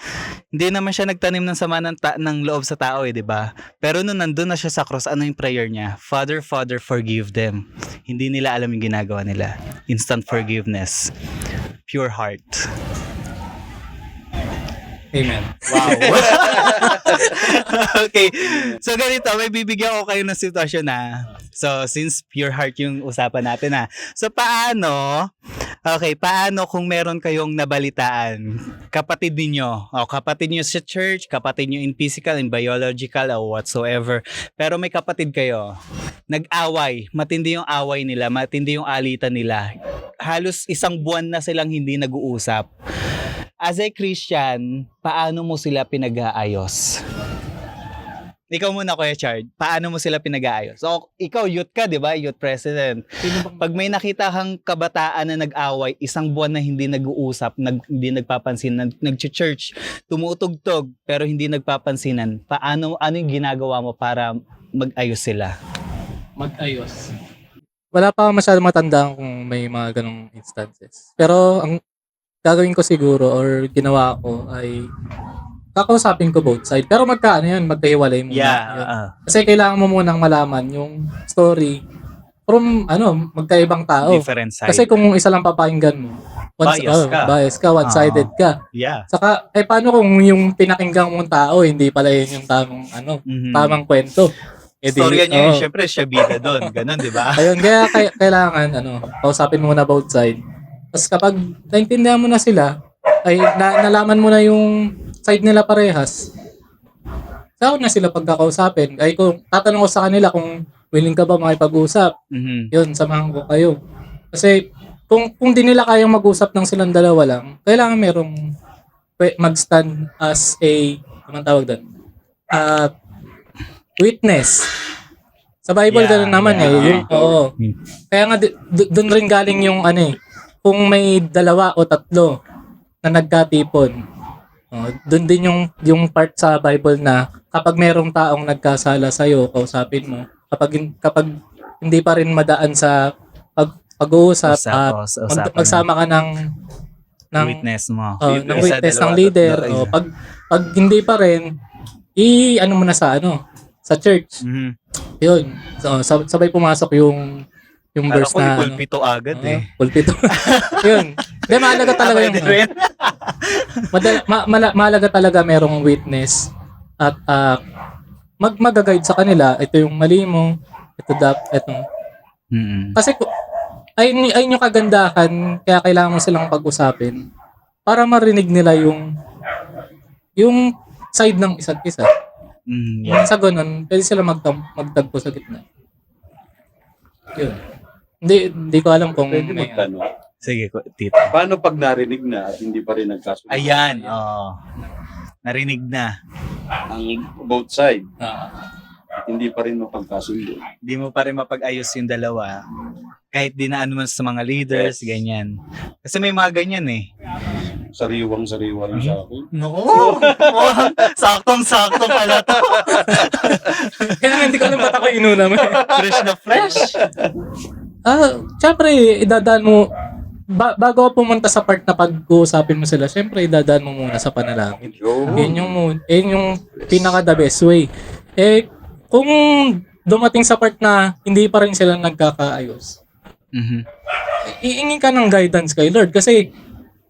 Speaker 3: hindi naman siya nagtanim ng sama ng loob sa tao di ba? Pero nung nandun na siya sa cross, ano yung prayer niya? Father, Father, forgive them. Hindi nila alam yung ginagawa nila. Instant forgiveness. Pure heart.
Speaker 2: Amen.
Speaker 3: Wow. Okay. So ganito, may bibigyan ko kayo ng sitwasyon So since pure heart yung usapan natin So paano kung meron kayong nabalitaan, kapatid niyo sa church, kapatid niyo in physical, in biological, or whatsoever, pero may kapatid kayo, nag-away, matindi yung away nila, matindi yung alitan nila, halos 1 buwan na silang hindi nag-uusap. As a Christian, paano mo sila pinag-aayos? Ikaw muna, Kuya Chard. Paano mo sila pinag-aayos? So, ikaw, youth ka, di ba? Youth president. Pag may nakita kang kabataan na nag-away, 1 buwan na hindi nag-uusap, hindi nagpapansin, nag-church, tumutugtog, pero hindi nagpapansinan, ano yung ginagawa mo para mag-ayos sila?
Speaker 2: Mag-ayos. Wala pa masyadong matandaan kung may mga ganong instances. Pero ang gagawin ko siguro or ginawa ko ay kakausapin ko both side. Pero magkahiwalay muna.
Speaker 3: Yeah.
Speaker 2: Yun. Kasi kailangan mo munang malaman yung story from magkaibang tao.
Speaker 3: Different side.
Speaker 2: Kasi kung isa lang papakinggan mo, bias ka, one-sided ka.
Speaker 3: Yeah.
Speaker 2: Saka, paano kung yung pinakinggan mong tao, hindi pala yun yung tamang kwento.
Speaker 3: Storya niya yun, syempre siya bida doon. Ganon, di ba?
Speaker 2: Ayun, kaya kailangan, kausapin muna both side. Tapos kapag naintindihan mo na sila, ay nalaman mo na yung side nila parehas, saka na sila pagkakausapin. Ay kung tatanong ko sa kanila kung willing ka ba makipag-usap, yun, samahan ko kayo. Kasi kung di nila kayang mag-usap ng silang dalawa lang, kailangan merong mag-stand as anong tawag doon? Witness. Sa Bible gano'n naman Oo. Kaya nga doon rin galing yung kung may 2 o 3 na nagkatipon. Doon din yung part sa Bible na kapag merong taong nagkasala sa iyo, kausapin mo. Kapag hindi pa rin madaan sa pag-uusap at magsama ka ng
Speaker 3: witness mo.
Speaker 2: Ng witness ng leader. Pag hindi pa rin, mo na sa sa church.
Speaker 3: Mhm.
Speaker 2: Yun. So, sabay pumasok yung
Speaker 3: Kala
Speaker 2: verse
Speaker 3: ko
Speaker 2: na
Speaker 3: pulpito agad eh.
Speaker 2: pulpito. Yun. Hindi, mahalaga talaga yung
Speaker 3: Pwede rin.
Speaker 2: mahalaga talaga merong witness at mag-guide sa kanila. Ito yung mali mo. Ito.
Speaker 3: Mhm.
Speaker 2: Kasi ayun yung kagandahan, kaya kailangan mo silang pag-usapin para marinig nila yung side ng isa't isa.
Speaker 3: Mhm, yeah.
Speaker 2: Sa ganun, pwede sila magtagpo sa gitna. Yun. Hindi ko alam kung
Speaker 4: Pwede
Speaker 2: may
Speaker 4: magtanong.
Speaker 3: Sige, tito.
Speaker 4: Paano pag narinig na at hindi pa rin nagkasunod?
Speaker 3: Ayan, narinig na.
Speaker 4: Ang both side,
Speaker 2: ah,
Speaker 4: at hindi pa rin mapagkasundo.
Speaker 3: Di mo pa rin mapag-ayos yung dalawa. Kahit dinaan mo sa mga leaders,
Speaker 4: Yes.
Speaker 3: ganyan. Kasi may mga ganyan eh.
Speaker 4: Sariwang-sariwa lang sa akin.
Speaker 3: No! Saktong-sakto pala to.
Speaker 2: kaya hindi ko alam ba't ako inuna mo.
Speaker 3: Fresh na fresh.
Speaker 2: Syempre, idadaan mo, bago ka pumunta sa part na pag-uusapin mo sila, syempre, idadaan mo muna sa panalangin. Yun yung pinaka the best way. Kung dumating sa part na hindi pa rin sila nagkakaayos,
Speaker 3: Mhm.
Speaker 2: iingin ka ng guidance kay Lord. Kasi,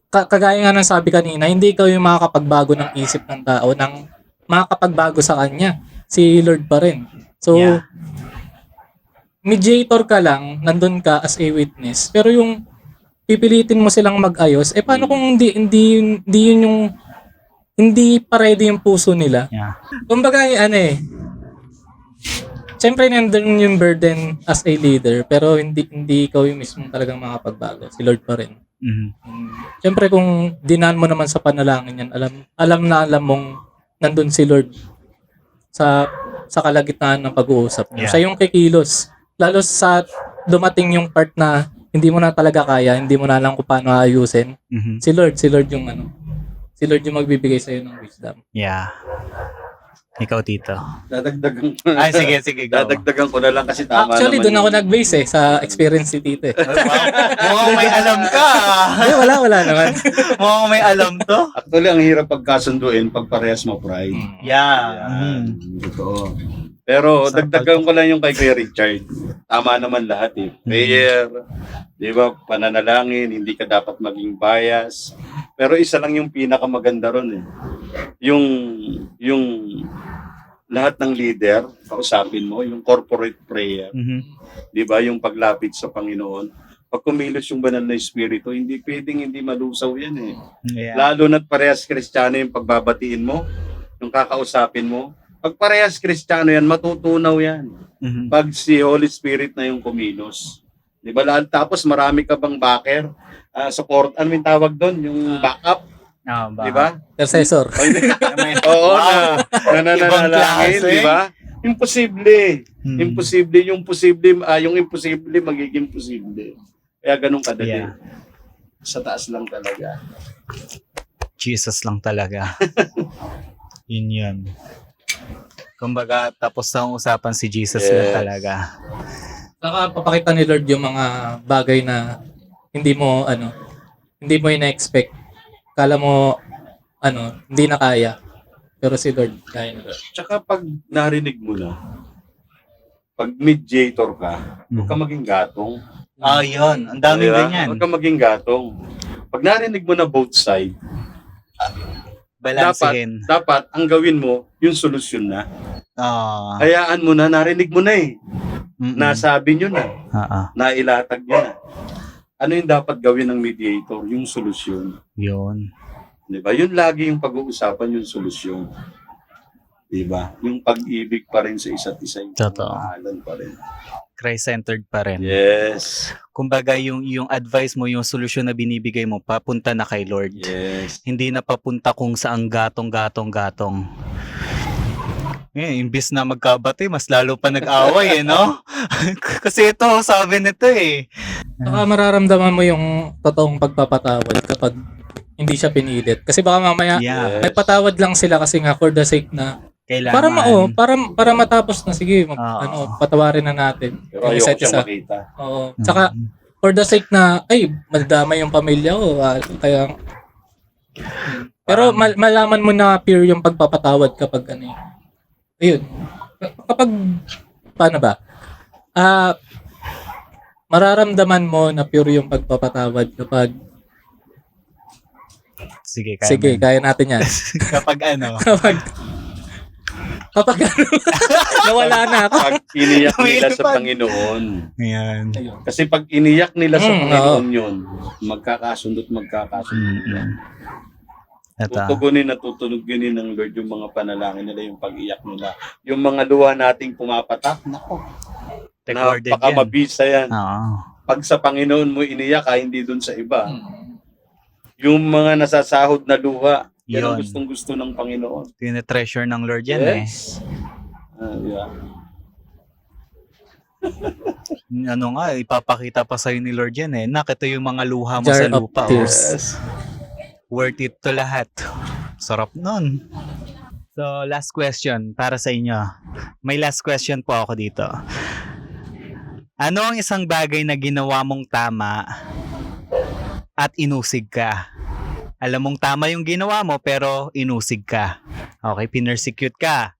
Speaker 2: kagaya nga ng sabi kanina, hindi ikaw yung makakapagbago ng isip ng tao, nang makakapagbago sa kanya. Si Lord pa rin. So,
Speaker 3: Yeah.
Speaker 2: mediator ka lang, nandun ka as a witness, pero yung pipilitin mo silang mag-ayos, paano kung hindi yun yung hindi pa ready yung puso nila?
Speaker 3: Yeah.
Speaker 2: Kumbaga, siyempre nandun yung burden as a leader, pero hindi ikaw yung mismo talagang makapagbago. Si Lord pa rin.
Speaker 3: Mhm.
Speaker 2: Siyempre kung dinaan mo naman sa panalangin yan, alam mong nandun si Lord sa kalagitnaan ng pag-uusap niyo.
Speaker 3: Yeah.
Speaker 2: Siya yung kikilos. Lalo sa dumating yung part na hindi mo na talaga kaya, hindi mo na alam kung paano ayusin.
Speaker 3: Mhm.
Speaker 2: Si Lord yung magbibigay sa'yo ng wisdom.
Speaker 3: Yeah. Ikaw, tito.
Speaker 4: Dadagdagan
Speaker 3: Ay, sige, go.
Speaker 4: Dadagdagan ko na lang kasi tama
Speaker 2: Actually,
Speaker 4: naman
Speaker 2: doon ako
Speaker 4: yun.
Speaker 2: nag-base sa experience ni Tito.
Speaker 3: Mukhang may alam ka.
Speaker 2: Wala naman.
Speaker 3: Mukhang may alam to.
Speaker 4: Actually, ang hirap pagkasunduin pag parehas mo pride.
Speaker 3: Yeah.
Speaker 4: Yan, totoo. Pero dagdagan ko lang yung kay Kuya Richard. Tama naman lahat eh. Prayer, di ba, pananalangin, hindi ka dapat maging bias. Pero isa lang yung pinakamaganda ron eh. Yung lahat ng leader, kausapin mo, yung corporate prayer,
Speaker 3: Mhm.
Speaker 4: di ba, yung paglapit sa Panginoon. Pag kumilos yung banal na espiritu, hindi pwedeng hindi malusaw yan eh.
Speaker 3: Yeah.
Speaker 4: Lalo na't parehas Kristiyano yung pagbabatiin mo, yung kakausapin mo. Pag parehas Kristiyano yan, matutunaw yan.
Speaker 3: Mhm.
Speaker 4: Pag si Holy Spirit na yung kumilos. Di ba? Tapos marami ka bang backer? Support, ano yung tawag doon? Yung backup, di ba?
Speaker 2: Intercessor.
Speaker 4: Oo,
Speaker 3: Wow. Ibang
Speaker 4: nananalangin,
Speaker 3: klase.
Speaker 4: di ba? Imposible.
Speaker 3: Hmm.
Speaker 4: Imposible. Yung imposible magiging posible. Kaya ganun kadali.
Speaker 3: Yeah.
Speaker 4: Sa taas lang talaga.
Speaker 3: Jesus lang talaga. Yun. Kumbaga, tapos na ang usapan si Jesus lang
Speaker 4: Yes.
Speaker 3: talaga.
Speaker 2: Saka papakita ni Lord yung mga bagay na hindi mo ina-expect. Kala mo hindi na kaya. Pero si Lord kaya na Lord.
Speaker 4: Tsaka pag narinig mo na, pag mediator ka, huwag ka maging gatong.
Speaker 3: Yun. Ang daming
Speaker 4: Diba?
Speaker 3: ganyan.
Speaker 4: Huwag ka maging gatong. Pag narinig mo na both side,
Speaker 3: Balansehin.
Speaker 4: dapat ang gawin mo, yung solusyon na.
Speaker 3: Ah.
Speaker 4: Hayaan mo na, narinig mo na eh.
Speaker 3: Mm-mm.
Speaker 4: Nasabi nyo na, nailatag nyo na. Ano yung dapat gawin ng mediator? Yung solusyon.
Speaker 3: Yun.
Speaker 4: Di ba? Yun lagi yung pag-uusapan, yung solusyon. Di ba? Yung pag-ibig pa rin sa isa't isa. Yung
Speaker 3: Totoo.
Speaker 4: pamahalan pa rin.
Speaker 3: Christ-centered pa rin.
Speaker 4: Yes.
Speaker 3: Kumbaga, yung advice mo, yung solusyon na binibigay mo, papunta na kay Lord.
Speaker 4: Yes.
Speaker 3: Hindi na papunta kung saan gatong. Imbis na magkabati, mas lalo pa nag-away, no? Kasi ito, sabi nito eh.
Speaker 2: Saka mararamdaman mo yung totoong pagpapatawad kapag hindi siya pinilit. Kasi baka mamaya
Speaker 3: Yeah.
Speaker 4: Yes.
Speaker 2: nagpatawad lang sila kasi nga for the sake na
Speaker 3: Kailangan.
Speaker 2: para matapos na, sige,
Speaker 3: Oo.
Speaker 2: patawarin na natin.
Speaker 4: Pero
Speaker 2: Yung
Speaker 4: ayoko
Speaker 2: isa't
Speaker 4: siya
Speaker 2: isa.
Speaker 4: makita.
Speaker 2: Oo. Tsaka for the sake na madamay yung pamilya ko, kaya pero malaman mo na pure yung pagpapatawad kapag ayun. kapag, paano ba? Mararamdaman mo na pure yung pagpapatawad kapag,
Speaker 3: Sige, kaya
Speaker 2: sige,
Speaker 3: mo.
Speaker 2: kaya natin yan.
Speaker 3: Kapag ano.
Speaker 2: kapag ano, nawala na ako.
Speaker 4: Pag iniyak nila sa
Speaker 3: Lumilipad.
Speaker 4: Panginoon.
Speaker 3: Ayan.
Speaker 2: Ayun.
Speaker 4: Kasi pag iniyak nila sa
Speaker 2: Mm,
Speaker 4: Panginoon yun, magkakasundot nila.
Speaker 3: Ito.
Speaker 4: Tutugunin at tutulugin ng Lord yung mga panalangin nila, yung pag-iyak nila. Yung mga luha nating pumapatak, nako,
Speaker 3: Recorded
Speaker 4: napaka
Speaker 3: yan.
Speaker 4: mabisa yan.
Speaker 3: Oo.
Speaker 4: Pag sa Panginoon mo iniyak, hindi dun sa iba.
Speaker 2: Mm.
Speaker 4: Yung mga nasasahod na luha, yan ang
Speaker 3: Yun.
Speaker 4: gustong-gusto ng Panginoon.
Speaker 3: Tinetreasure ng Lord yan eh.
Speaker 4: Yes. Yeah.
Speaker 3: Ano nga, ipapakita pa sa'yo ni Lord yan eh. Nak, ito yung mga luha mo sa
Speaker 2: Jar of
Speaker 3: lupa. Oh.
Speaker 2: tears.
Speaker 4: Yes.
Speaker 3: Worth it to lahat. Sarap nun. So, last question para sa inyo. May last question po ako dito. Ano ang isang bagay na ginawa mong tama at inusig ka? Alam mong tama yung ginawa mo pero inusig ka. Okay, pinersecute ka.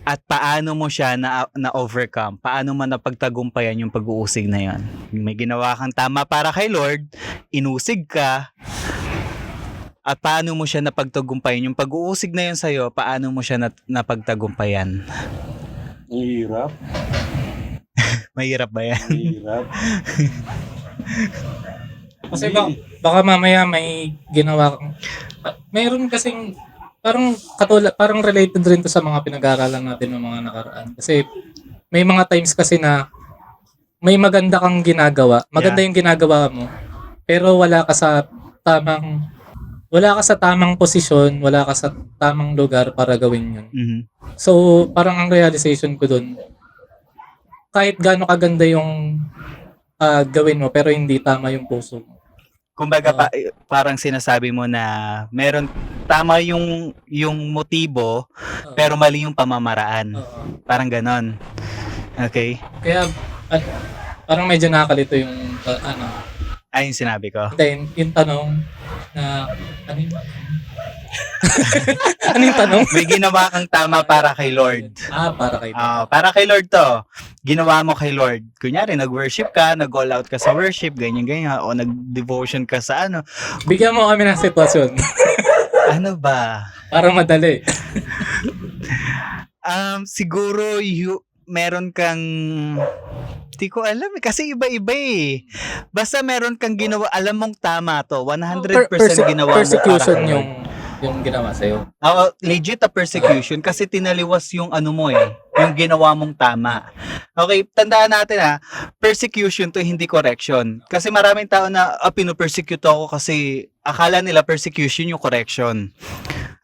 Speaker 3: At paano mo siya na-overcome? Paano mo napagtagumpayan yung pag-uusig na yon? May ginawa kang tama para kay Lord, inusig ka, at paano mo siya napagtagumpayan? Yung pag-uusig na yun sa'yo, paano mo siya napagtagumpayan?
Speaker 4: Ang hirap.
Speaker 3: Mahirap ba yan?
Speaker 4: Ang hirap.
Speaker 2: Kasi baka mamaya may ginawa kang, mayroon kasing, parang related rin to sa mga pinag-aaralan natin ng mga nakaraan. Kasi may mga times kasi na may maganda kang ginagawa, maganda yung ginagawa mo, pero wala ka sa tamang posisyon, wala ka sa tamang lugar para gawin yun.
Speaker 3: Mhm.
Speaker 2: So, parang ang realization ko dun, kahit gaano kaganda yung gawin mo, pero hindi tama yung puso mo.
Speaker 3: Kumbaga parang sinasabi mo na meron tama yung motibo pero mali yung pamamaraan.
Speaker 2: Oo.
Speaker 3: Parang ganon. Okay?
Speaker 2: Kaya, parang medyo nakakalito yung,
Speaker 3: Ay, yung sinabi ko.
Speaker 2: then, yung tanong na, ano yung, ano yung tanong?
Speaker 3: May ginawa kang tama para kay Lord.
Speaker 2: Para kay
Speaker 3: Para kay Lord to. Ginawa mo kay Lord. Kunyari, nag-worship ka, nag-all out ka sa worship, ganyan-ganyan, o nag-devotion ka sa ano.
Speaker 2: Bigyan mo kami ng sitwasyon.
Speaker 3: Ano ba?
Speaker 2: Parang madali.
Speaker 3: Siguro meron kang di ko alam eh, kasi iba-iba eh. Basta meron kang ginawa, alam mong tama to, 100% ginawa mo
Speaker 2: persecution
Speaker 3: para kay Lord.
Speaker 2: yung ginawa sa'yo.
Speaker 3: Legit a persecution kasi tinaliwas yung ano mo eh, yung ginawa mong tama. Okay, tandaan natin persecution to hindi correction. Kasi maraming tao na pino-persecute ako kasi akala nila persecution yung correction.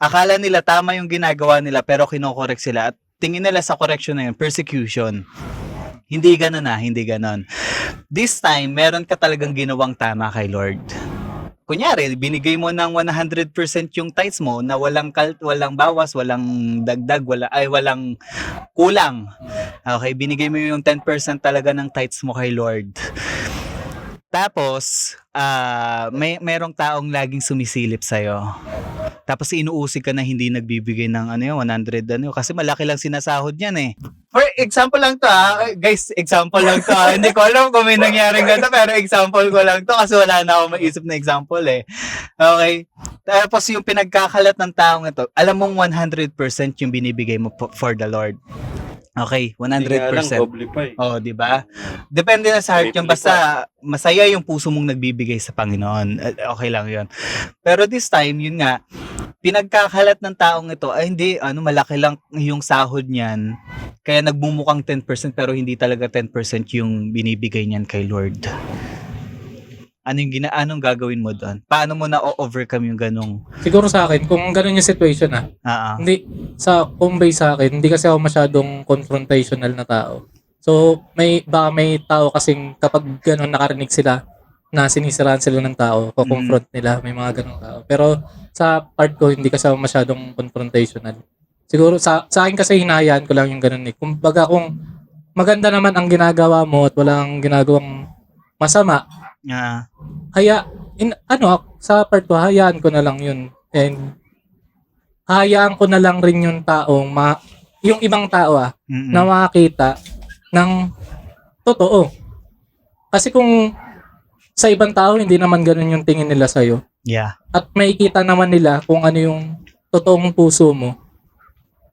Speaker 3: Akala nila tama yung ginagawa nila pero kino-correct sila at tingin nila sa correction na yun, persecution. Hindi ganun hindi ganun. This time, meron ka talagang ginawang tama kay Lord. Kunyari, binigay mo ng 100% yung tithes mo na walang bawas, walang dagdag, walang kulang. Okay, binigay mo yung 10% talaga ng tithes mo kay Lord. Tapos, merong taong laging sumisilip sa'yo. Tapos inuusig ka na hindi nagbibigay ng 100 kasi malaki lang sinasahod niyan eh. For example lang to guys, example lang to Hindi ko alam kung may nangyaring ganito pero example ko lang to kasi wala na akong maisip na example eh. Okay? Tapos yung pinagkakalat ng taong ito, alam mong 100% yung binibigay mo for the Lord. Okay, 100%.
Speaker 4: Hindi nga lang, doble pa eh.
Speaker 3: Oh, di ba? Depende na sa heart yung basta masaya yung puso mong nagbibigay sa Panginoon. Okay lang 'yon. Pero this time, yun nga, pinagkakalat ng taong ito ay hindi malaki lang yung sahod niyan. Kaya nagmumukhang 10% pero hindi talaga 10% yung binibigay niyan kay Lord. Anong gagawin mo doon? Paano mo na-overcome yung ganong?
Speaker 2: Siguro sa akin, kung ganun yung situation hindi, kung based sa akin, hindi kasi ako masyadong confrontational na tao. So, baka may tao kasing kapag ganun nakarinig sila na sinisiraan sila ng tao, confront nila, may mga ganung tao. Pero sa part ko, hindi kasi ako masyadong confrontational. Siguro sa akin kasi hinahayaan ko lang yung ganun eh. Kung maganda naman ang ginagawa mo at walang ginagawang masama, sa part ko, hayaan ko na lang yun. And hayaan ko na lang rin yung taong yung ibang tao
Speaker 3: Mm-mm.
Speaker 2: na makakita ng totoo. Kasi kung sa ibang tao, hindi naman ganun yung tingin nila sa'yo.
Speaker 3: Yeah.
Speaker 2: At makikita naman nila kung ano yung totoong puso mo.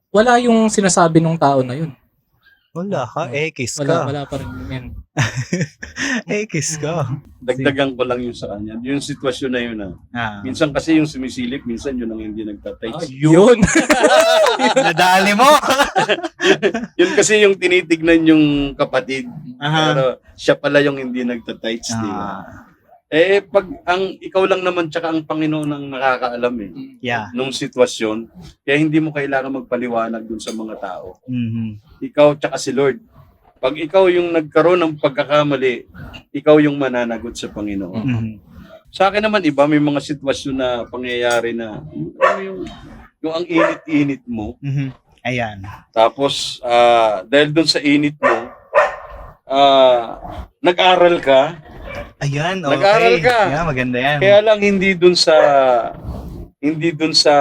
Speaker 2: Wala yung sinasabi ng tao na yun.
Speaker 3: Wala ka, ekis ka.
Speaker 2: Wala pa rin yun.
Speaker 3: Ekis ka.
Speaker 4: Dagdagan ko lang yung sa kanya. Yung sitwasyon na yun Minsan kasi yung sumisilip, minsan yun ang hindi nagtatouch.
Speaker 2: Yun.
Speaker 3: Nadali mo.
Speaker 4: Yun kasi yung tinitignan yung kapatid.
Speaker 3: Aha.
Speaker 4: Pero siya pala yung hindi nagtatouch. Di ba? Pag ang ikaw lang naman tsaka ang Panginoon ang nakakaalam
Speaker 3: Yeah.
Speaker 4: nung sitwasyon. Kaya hindi mo kailangan magpaliwanag dun sa mga tao.
Speaker 3: Mhm.
Speaker 4: Ikaw tsaka si Lord. Pag ikaw yung nagkaroon ng pagkakamali, ikaw yung mananagot sa Panginoon.
Speaker 3: Mhm.
Speaker 4: Sa akin naman iba, may mga sitwasyon na pangyayari na yung ang init-init mo.
Speaker 3: Mhm. Ayan.
Speaker 4: Tapos dahil dun sa init mo, nag-aral ka.
Speaker 3: Ayan, okay.
Speaker 4: Nag-aral ka.
Speaker 3: Yeah, maganda yan.
Speaker 4: Kaya lang hindi dun sa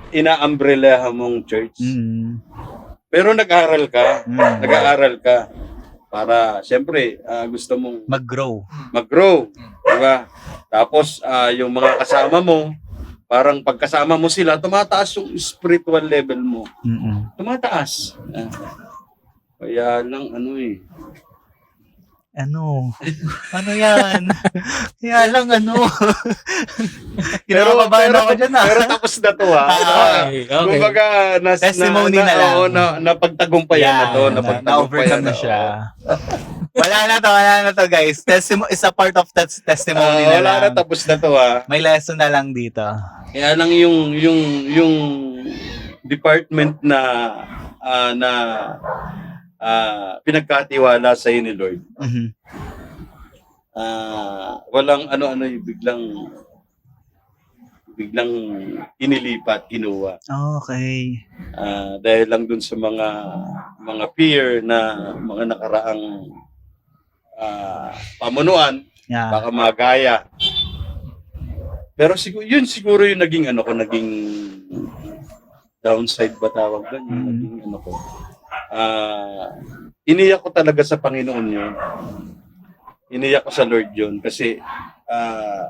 Speaker 4: ina-umbrella mong church.
Speaker 3: Mhm.
Speaker 4: Pero nag-aral ka.
Speaker 3: Mm.
Speaker 4: Nag-aaral ka. Para, siyempre, gusto mong
Speaker 3: Mag-grow.
Speaker 4: mag-grow. Diba? Tapos, yung mga kasama mo, parang pagkasama mo sila, tumataas yung spiritual level mo.
Speaker 3: Mhm.
Speaker 4: Tumataas. Kaya lang,
Speaker 3: Ano? Ano yan? Kaya lang ano? Kinakabahan ako dyan
Speaker 4: Pero tapos na to
Speaker 2: Okay.
Speaker 4: Kumbaga,
Speaker 3: Testimony na lang.
Speaker 4: napagtagumpayan na to.
Speaker 3: Na-overcome na siya. Wala na to guys. Is a part of that testimony na
Speaker 4: Wala na,
Speaker 3: lang.
Speaker 4: tapos na to
Speaker 3: May lesson na lang dito.
Speaker 4: Kaya lang yung department na pinagkatiwala sa ni Lord.
Speaker 3: Mhm.
Speaker 4: Walang yung biglang inilipat, kinuha.
Speaker 3: Okay.
Speaker 4: Dahil lang dun sa mga peer na mga nakaraang pamunuan,
Speaker 3: Yeah.
Speaker 4: baka magaya. Pero siguro yung naging naging downside ba tawag doon? Yung naging iniyak ko talaga sa Panginoon yun. Iniyak ko sa Lord yun kasi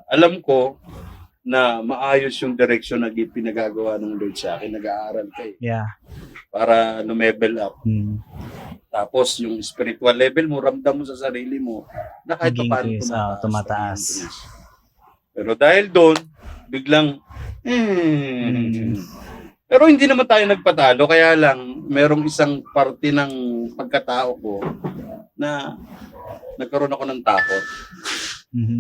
Speaker 4: alam ko na maayos yung direction na pinagagawa ng Lord sa akin. Nag-aaral ka
Speaker 3: Yeah.
Speaker 4: para lumevel up.
Speaker 3: Hmm.
Speaker 4: Tapos yung spiritual level mo, ramdam mo sa sarili mo na kahit
Speaker 3: Naging
Speaker 4: paano
Speaker 3: increase, tumataas.
Speaker 4: Pero dahil doon, biglang pero hindi naman tayo nagpatalo, kaya lang merong isang parte ng pagkatao ko na nagkaroon ako ng takot.
Speaker 3: Mhm.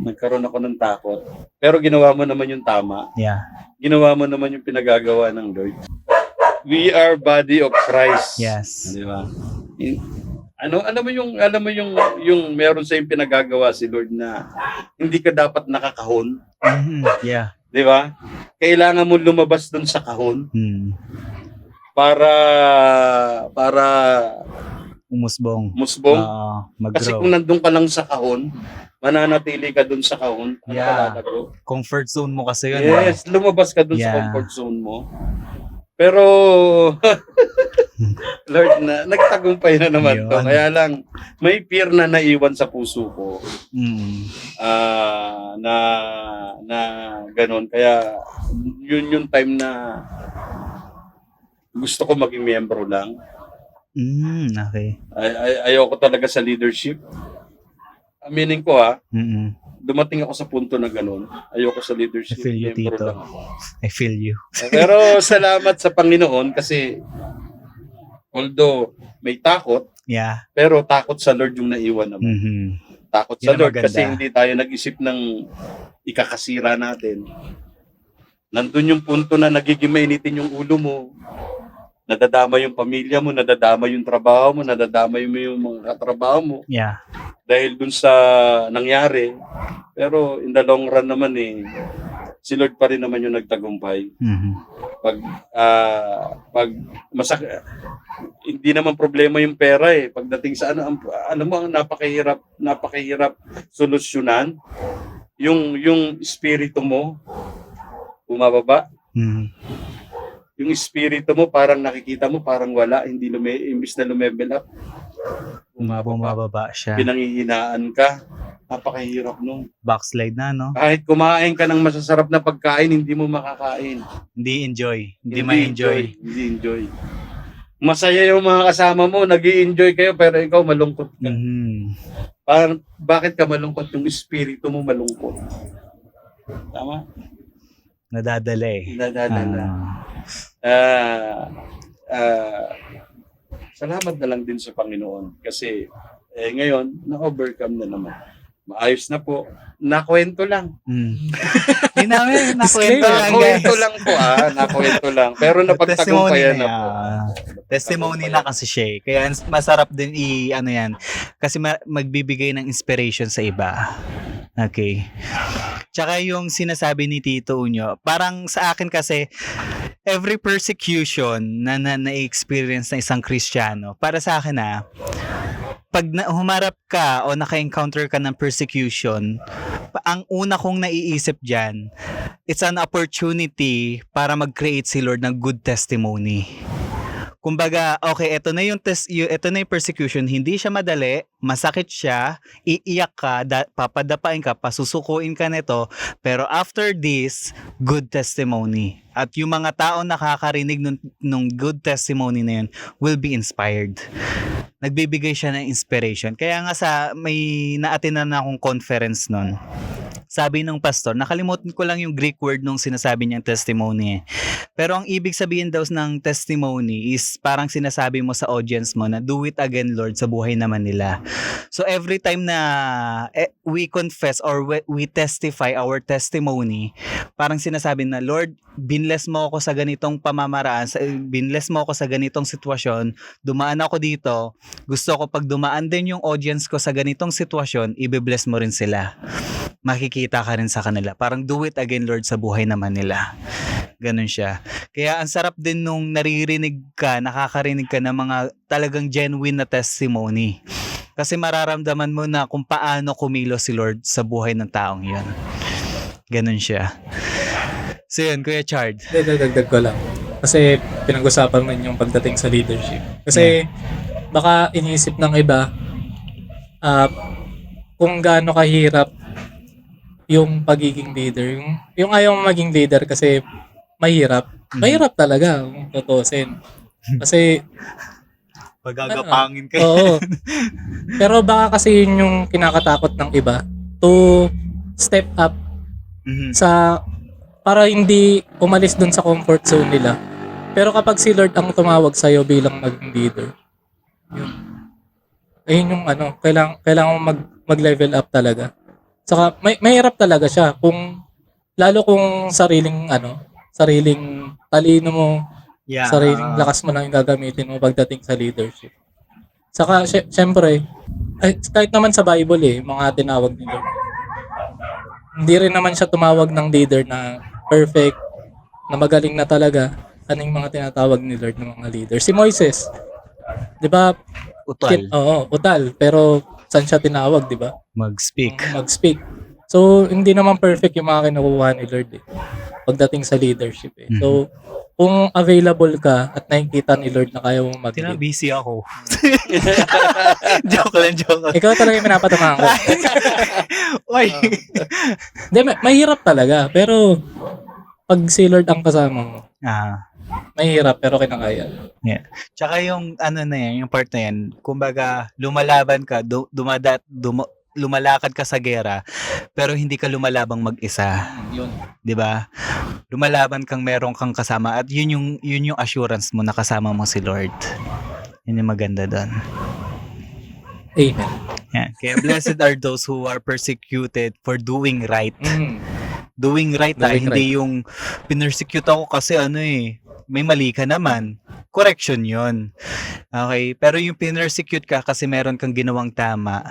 Speaker 4: Nagkaroon ako ng takot. Pero ginawa mo naman yung tama.
Speaker 3: Yeah.
Speaker 4: Ginawa mo naman yung pinagagawa ng Lord. We are body of Christ.
Speaker 3: Yes.
Speaker 4: Di ba? Alam mo yung meron sa yung pinagagawa si Lord na hindi ka dapat nakakahon.
Speaker 3: Mhm. Yeah.
Speaker 4: Di ba? Kailangan mo lumabas dun sa kahon
Speaker 3: Hmm.
Speaker 4: para
Speaker 3: Umusbong.
Speaker 4: musbong. Kasi
Speaker 3: Mag-grow.
Speaker 4: kung nandun ka lang sa kahon, mananatili ka dun sa kahon.
Speaker 3: Yeah.
Speaker 4: Palalago.
Speaker 3: Comfort zone mo kasi yun.
Speaker 4: Yes, lumabas ka dun sa
Speaker 3: Yeah.
Speaker 4: comfort zone mo. Pero Lord, nagtagumpay na naman to.
Speaker 3: Yun.
Speaker 4: Kaya lang, may fear na naiwan sa puso ko.
Speaker 3: Mm.
Speaker 4: Na ganun. Kaya yun yung time na gusto ko maging miyembro lang.
Speaker 3: Okay.
Speaker 4: Ayoko talaga sa leadership. Aminin ko
Speaker 3: Mm-mm.
Speaker 4: dumating ako sa punto na ganun. Ayoko sa leadership.
Speaker 3: I feel you,
Speaker 4: Miyembro
Speaker 3: Tito.
Speaker 4: lang ako.
Speaker 3: I feel you.
Speaker 4: Pero salamat sa Panginoon kasi although may takot,
Speaker 3: Yeah.
Speaker 4: pero takot sa Lord yung naiwan naman.
Speaker 3: Mhm.
Speaker 4: Takot
Speaker 3: Yun
Speaker 4: sa
Speaker 3: ang
Speaker 4: Lord
Speaker 3: maganda.
Speaker 4: kasi hindi tayo nag-isip ng ikakasira natin. Nandun yung punto na nagiging mainitin yung ulo mo. Nadadama yung pamilya mo, nadadama yung trabaho mo, nadadama yung mga katrabaho mo
Speaker 3: Yeah.
Speaker 4: dahil dun sa nangyari. Pero in the long run naman si Lord pa rin naman yung nagtagumpay.
Speaker 3: Mhm.
Speaker 4: Pag hindi naman problema yung pera pagdating sa alam mo ang napakahirap solusyonan yung espiritu mo bumababa.
Speaker 3: Mhm.
Speaker 4: yung espiritu mo parang nakikita mo parang wala, hindi imbis na lumevel up,
Speaker 3: Bumababa siya.
Speaker 4: pinanghihinaan ka. Napakahirap nun.
Speaker 3: Backslide na, no?
Speaker 4: Kahit kumain ka ng masasarap na pagkain, hindi mo makakain.
Speaker 3: Hindi enjoy. Hindi ma-enjoy.
Speaker 4: Hindi enjoy. Masaya yung mga kasama mo, nag-i-enjoy kayo, pero ikaw malungkot ka.
Speaker 3: Mhm.
Speaker 4: Parang, bakit ka malungkot? Yung espiritu mo malungkot. Tama?
Speaker 3: Nadadala eh.
Speaker 4: Nadadala.
Speaker 3: Ah.
Speaker 4: Salamat na lang din sa Panginoon. Kasi, ngayon, na-overcome na naman. Maayos na po. Nakwento lang.
Speaker 3: Hindi namin nakwento lang, guys.
Speaker 4: Nakwento lang po nakwento lang. Pero napagtagumpayan na po.
Speaker 3: Testimony na kasi siya eh. Kaya masarap din ano yan. Kasi magbibigay ng inspiration sa iba. Okay. Tsaka yung sinasabi ni Tito Unyo, parang sa akin kasi, every persecution na na-experience ng isang Kristiyano, para sa akin pag humarap ka o naka-encounter ka ng persecution, ang una kong naiisip dyan, it's an opportunity para mag-create si Lord ng good testimony. Kumbaga, okay, ito na yung persecution, hindi siya madali, masakit siya, iiyak ka, papadapain ka, pasusukuin ka nito, pero after this, good testimony. At yung mga tao nakakarinig nung good testimony na yun will be inspired. Nagbibigay siya ng inspiration. Kaya nga may na-attendan na akong conference nun. Sabi ng pastor, nakalimutan ko lang yung Greek word nung sinasabi niyang testimony. Pero ang ibig sabihin daw ng testimony is parang sinasabi mo sa audience mo na do it again Lord sa buhay naman nila. So every time na we confess or we testify our testimony, parang sinasabi na Lord, binless mo ako sa ganitong pamamaraan, binless mo ako sa ganitong sitwasyon, dumaan ako dito, gusto ko pag dumaan din yung audience ko sa ganitong sitwasyon, ibe-bless mo rin sila. Makikita ka rin sa kanila. Parang do it again Lord sa buhay naman nila. Ganun siya. Kaya ang sarap din nung nakakarinig ka ng mga talagang genuine na testimony. Kasi mararamdaman mo na kung paano kumilos si Lord sa buhay ng taong yun. Ganun siya. So yun, Kuya Chard.
Speaker 2: Dagdag ko lang. Kasi pinag-usapan mo yung pagdating sa leadership. Kasi baka iniisip ng iba kung gaano kahirap yung pagiging leader. Yung ayaw maging leader kasi mahirap. Mahirap talaga kung tutusin. Kasi
Speaker 3: Pagagapangin ka.
Speaker 2: oo. Pero baka kasi yun yung kinakatakot ng iba to step up para hindi umalis dun sa comfort zone nila. Pero kapag si Lord ang tumawag sa'yo bilang maging leader, ayun yung kailangan mag-level up talaga. Saka mahirap talaga siya lalo kung sariling talino mo, sariling lakas mo lang yung gagamitin mo pagdating sa leadership. Saka syempre, kahit naman sa Bible mga tinawag ni Lord. Hindi rin naman siya tumawag ng leader na perfect, na magaling na talaga. Ano yung mga tinatawag ni Lord ng mga leader? Si Moises, 'di ba?
Speaker 3: Utal.
Speaker 2: Utal. Pero saan siya tinawag, 'di ba? Mag-speak. So, hindi naman perfect yung mga kinukuha ni Lord pagdating sa leadership. So, kung available ka at nakikita ni Lord na kaya mong mag-lead.
Speaker 3: Busy ako. joke lang.
Speaker 2: Ikaw talaga yung pinapatamaan ko.
Speaker 3: Why?
Speaker 2: Hindi, mahirap talaga. Pero, pag si Lord ang kasama mo, mahirap pero kinakaya.
Speaker 3: Yeah. Tsaka yung yung part na yan, kumbaga lumalaban ka, lumalakad ka sa gera, pero hindi ka lumalabang mag-isa.
Speaker 2: Yun.
Speaker 3: 'Di ba? Lumalaban kang meron kang kasama at yun yung assurance mo na kasama mo si Lord. Yun yung maganda doon.
Speaker 2: Amen.
Speaker 3: Yeah. Kaya blessed are those who are persecuted for doing right. Doing right hindi yung pinersecute ako kasi may mali ka naman. Correction yun. Okay? Pero yung pinersecute ka kasi meron kang ginawang tama,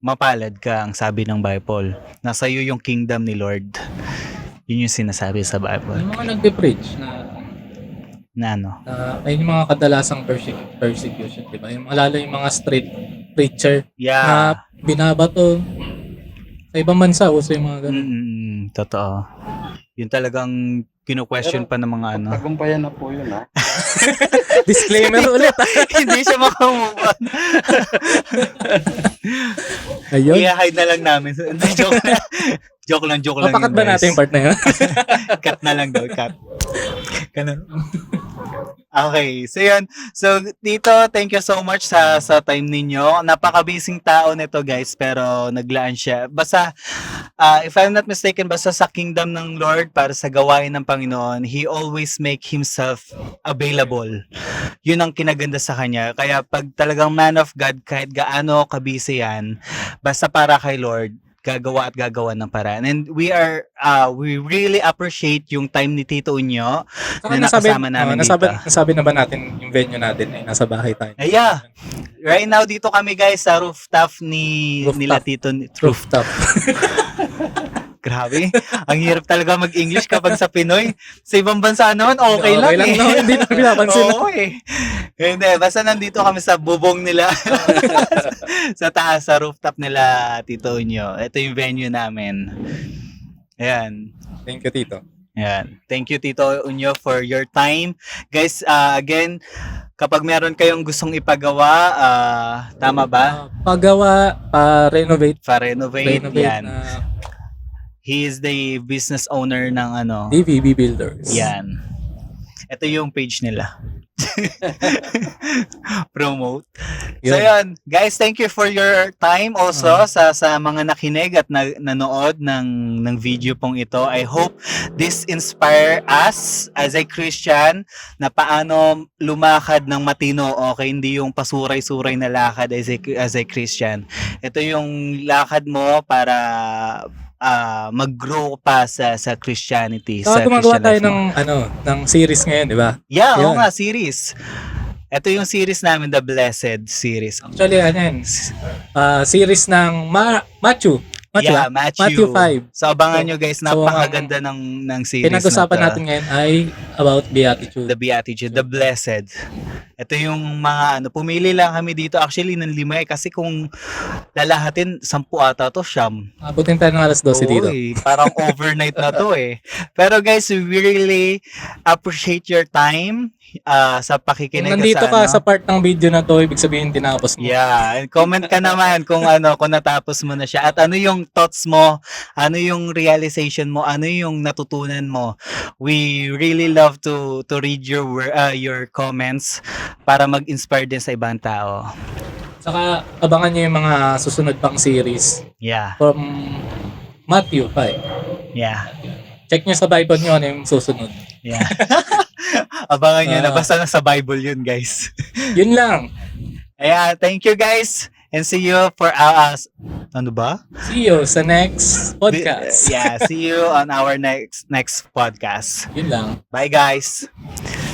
Speaker 3: mapalad ka, ang sabi ng Bible. Nasa iyo yung kingdom ni Lord. Yun yung sinasabi sa Bible.
Speaker 2: Yung mga nagbe-preach na ayun yung mga kadalasang persecution, di ba? Lalo yung mga street preacher na binabato. Sa ibang bansa, uso yung mga ganun.
Speaker 3: Totoo. Yung talagang kino-question pa ng mga ano.
Speaker 4: Tagumpayan na po yun, ha?
Speaker 2: Disclaimer ulit.
Speaker 3: Hindi siya makamove on.
Speaker 2: Ayun.
Speaker 3: I-hide na lang namin. Hindi, joke lang. Joke lang
Speaker 2: Papakat
Speaker 3: yun,
Speaker 2: ba
Speaker 3: guys.
Speaker 2: natin yung part na yun?
Speaker 3: Cut na lang daw, cut. Ganun. Okay, so yun. So Tito, thank you so much sa time ninyo. Napaka-busy tao nito, guys, pero naglaan siya. Basta if I'm not mistaken, basta sa kingdom ng Lord para sa gawain ng Panginoon, he always make himself available. Yun ang kinaganda sa kanya. Kaya pag talagang man of God, kahit gaano kabisi yan, basta para kay Lord, gagawa ng paraan. And we really appreciate yung time ni Tito Unyo na nakasama namin dito.
Speaker 2: Nasabi na ba natin yung venue natin ay nasa bahay tayo?
Speaker 3: Yeah. Right now dito kami, guys, sa rooftop nila Tito.
Speaker 2: Rooftop.
Speaker 3: Grabe. Ang hirap talaga mag-English kapag sa Pinoy. Sa ibang bansa naman, okay lang eh.
Speaker 2: No? Hindi na pinapansin.
Speaker 3: Oo eh. Hindi, basta nandito kami sa bubong nila. Sa taas, sa rooftop nila, Tito Unyo. Ito yung venue namin. Ayan.
Speaker 2: Thank you, Tito.
Speaker 3: Ayan. Thank you, Tito Unyo, for your time. Guys, again, kapag meron kayong gustong ipagawa, tama ba?
Speaker 2: Paggawa, renovate.
Speaker 3: Pa-renovate, yan.
Speaker 2: Na
Speaker 3: He is the business owner ng ano.
Speaker 2: DVB Builders.
Speaker 3: Yan. Ito yung page nila. Promote. So yun, guys, thank you for your time also sa mga nakinig at nanood ng video pong ito. I hope this inspire us as a Christian na paano lumakad ng matino, okay? Hindi yung pasuray-suray na lakad as a Christian. Ito yung lakad mo para mag-grow pa sa Christianity.
Speaker 2: Saka gumagawa tayo ng series ngayon, di ba?
Speaker 3: Yeah, oo
Speaker 2: Yun.
Speaker 3: nga, series. Ito yung series namin, The Blessed series.
Speaker 2: Actually, series ng Matthew.
Speaker 3: Yeah,
Speaker 2: Matthew 5.
Speaker 3: So abangan nyo, guys,
Speaker 2: So,
Speaker 3: napakaganda ng series
Speaker 2: Pinag-usapan
Speaker 3: na to.
Speaker 2: natin ngayon ay about Beatitude.
Speaker 3: The Beatitude, The Blessed. Ito yung mga pumili lang kami dito actually ng 5 kasi kung lalahatin 10 ata to, siyam.
Speaker 2: Abutin tayo ng alas 12 dito.
Speaker 3: Oo, parang overnight na to eh. Pero guys, we really appreciate your time sa pakikinig.
Speaker 2: Kung nandito ka sa part ng video na to, ibig sabihin tinapos mo.
Speaker 3: Yeah, and comment ka naman kung kung natapos mo na siya at ano yung thoughts mo, ano yung realization mo, ano yung natutunan mo. We really love to read your comments para mag-inspire din sa ibang tao.
Speaker 2: Saka abangan nyo yung mga susunod pang series
Speaker 3: Yeah.
Speaker 2: from Matthew 5.
Speaker 3: Yeah.
Speaker 2: Check nyo sa Bible nyo ano yung susunod.
Speaker 3: Yeah. Abangan nyo na basta nasa Bible yun, guys.
Speaker 2: Yun lang.
Speaker 3: Ayan, thank you guys and see you for ano ba?
Speaker 2: See you sa next podcast.
Speaker 3: Yeah, see you on our next podcast.
Speaker 2: Yun lang.
Speaker 3: Bye guys.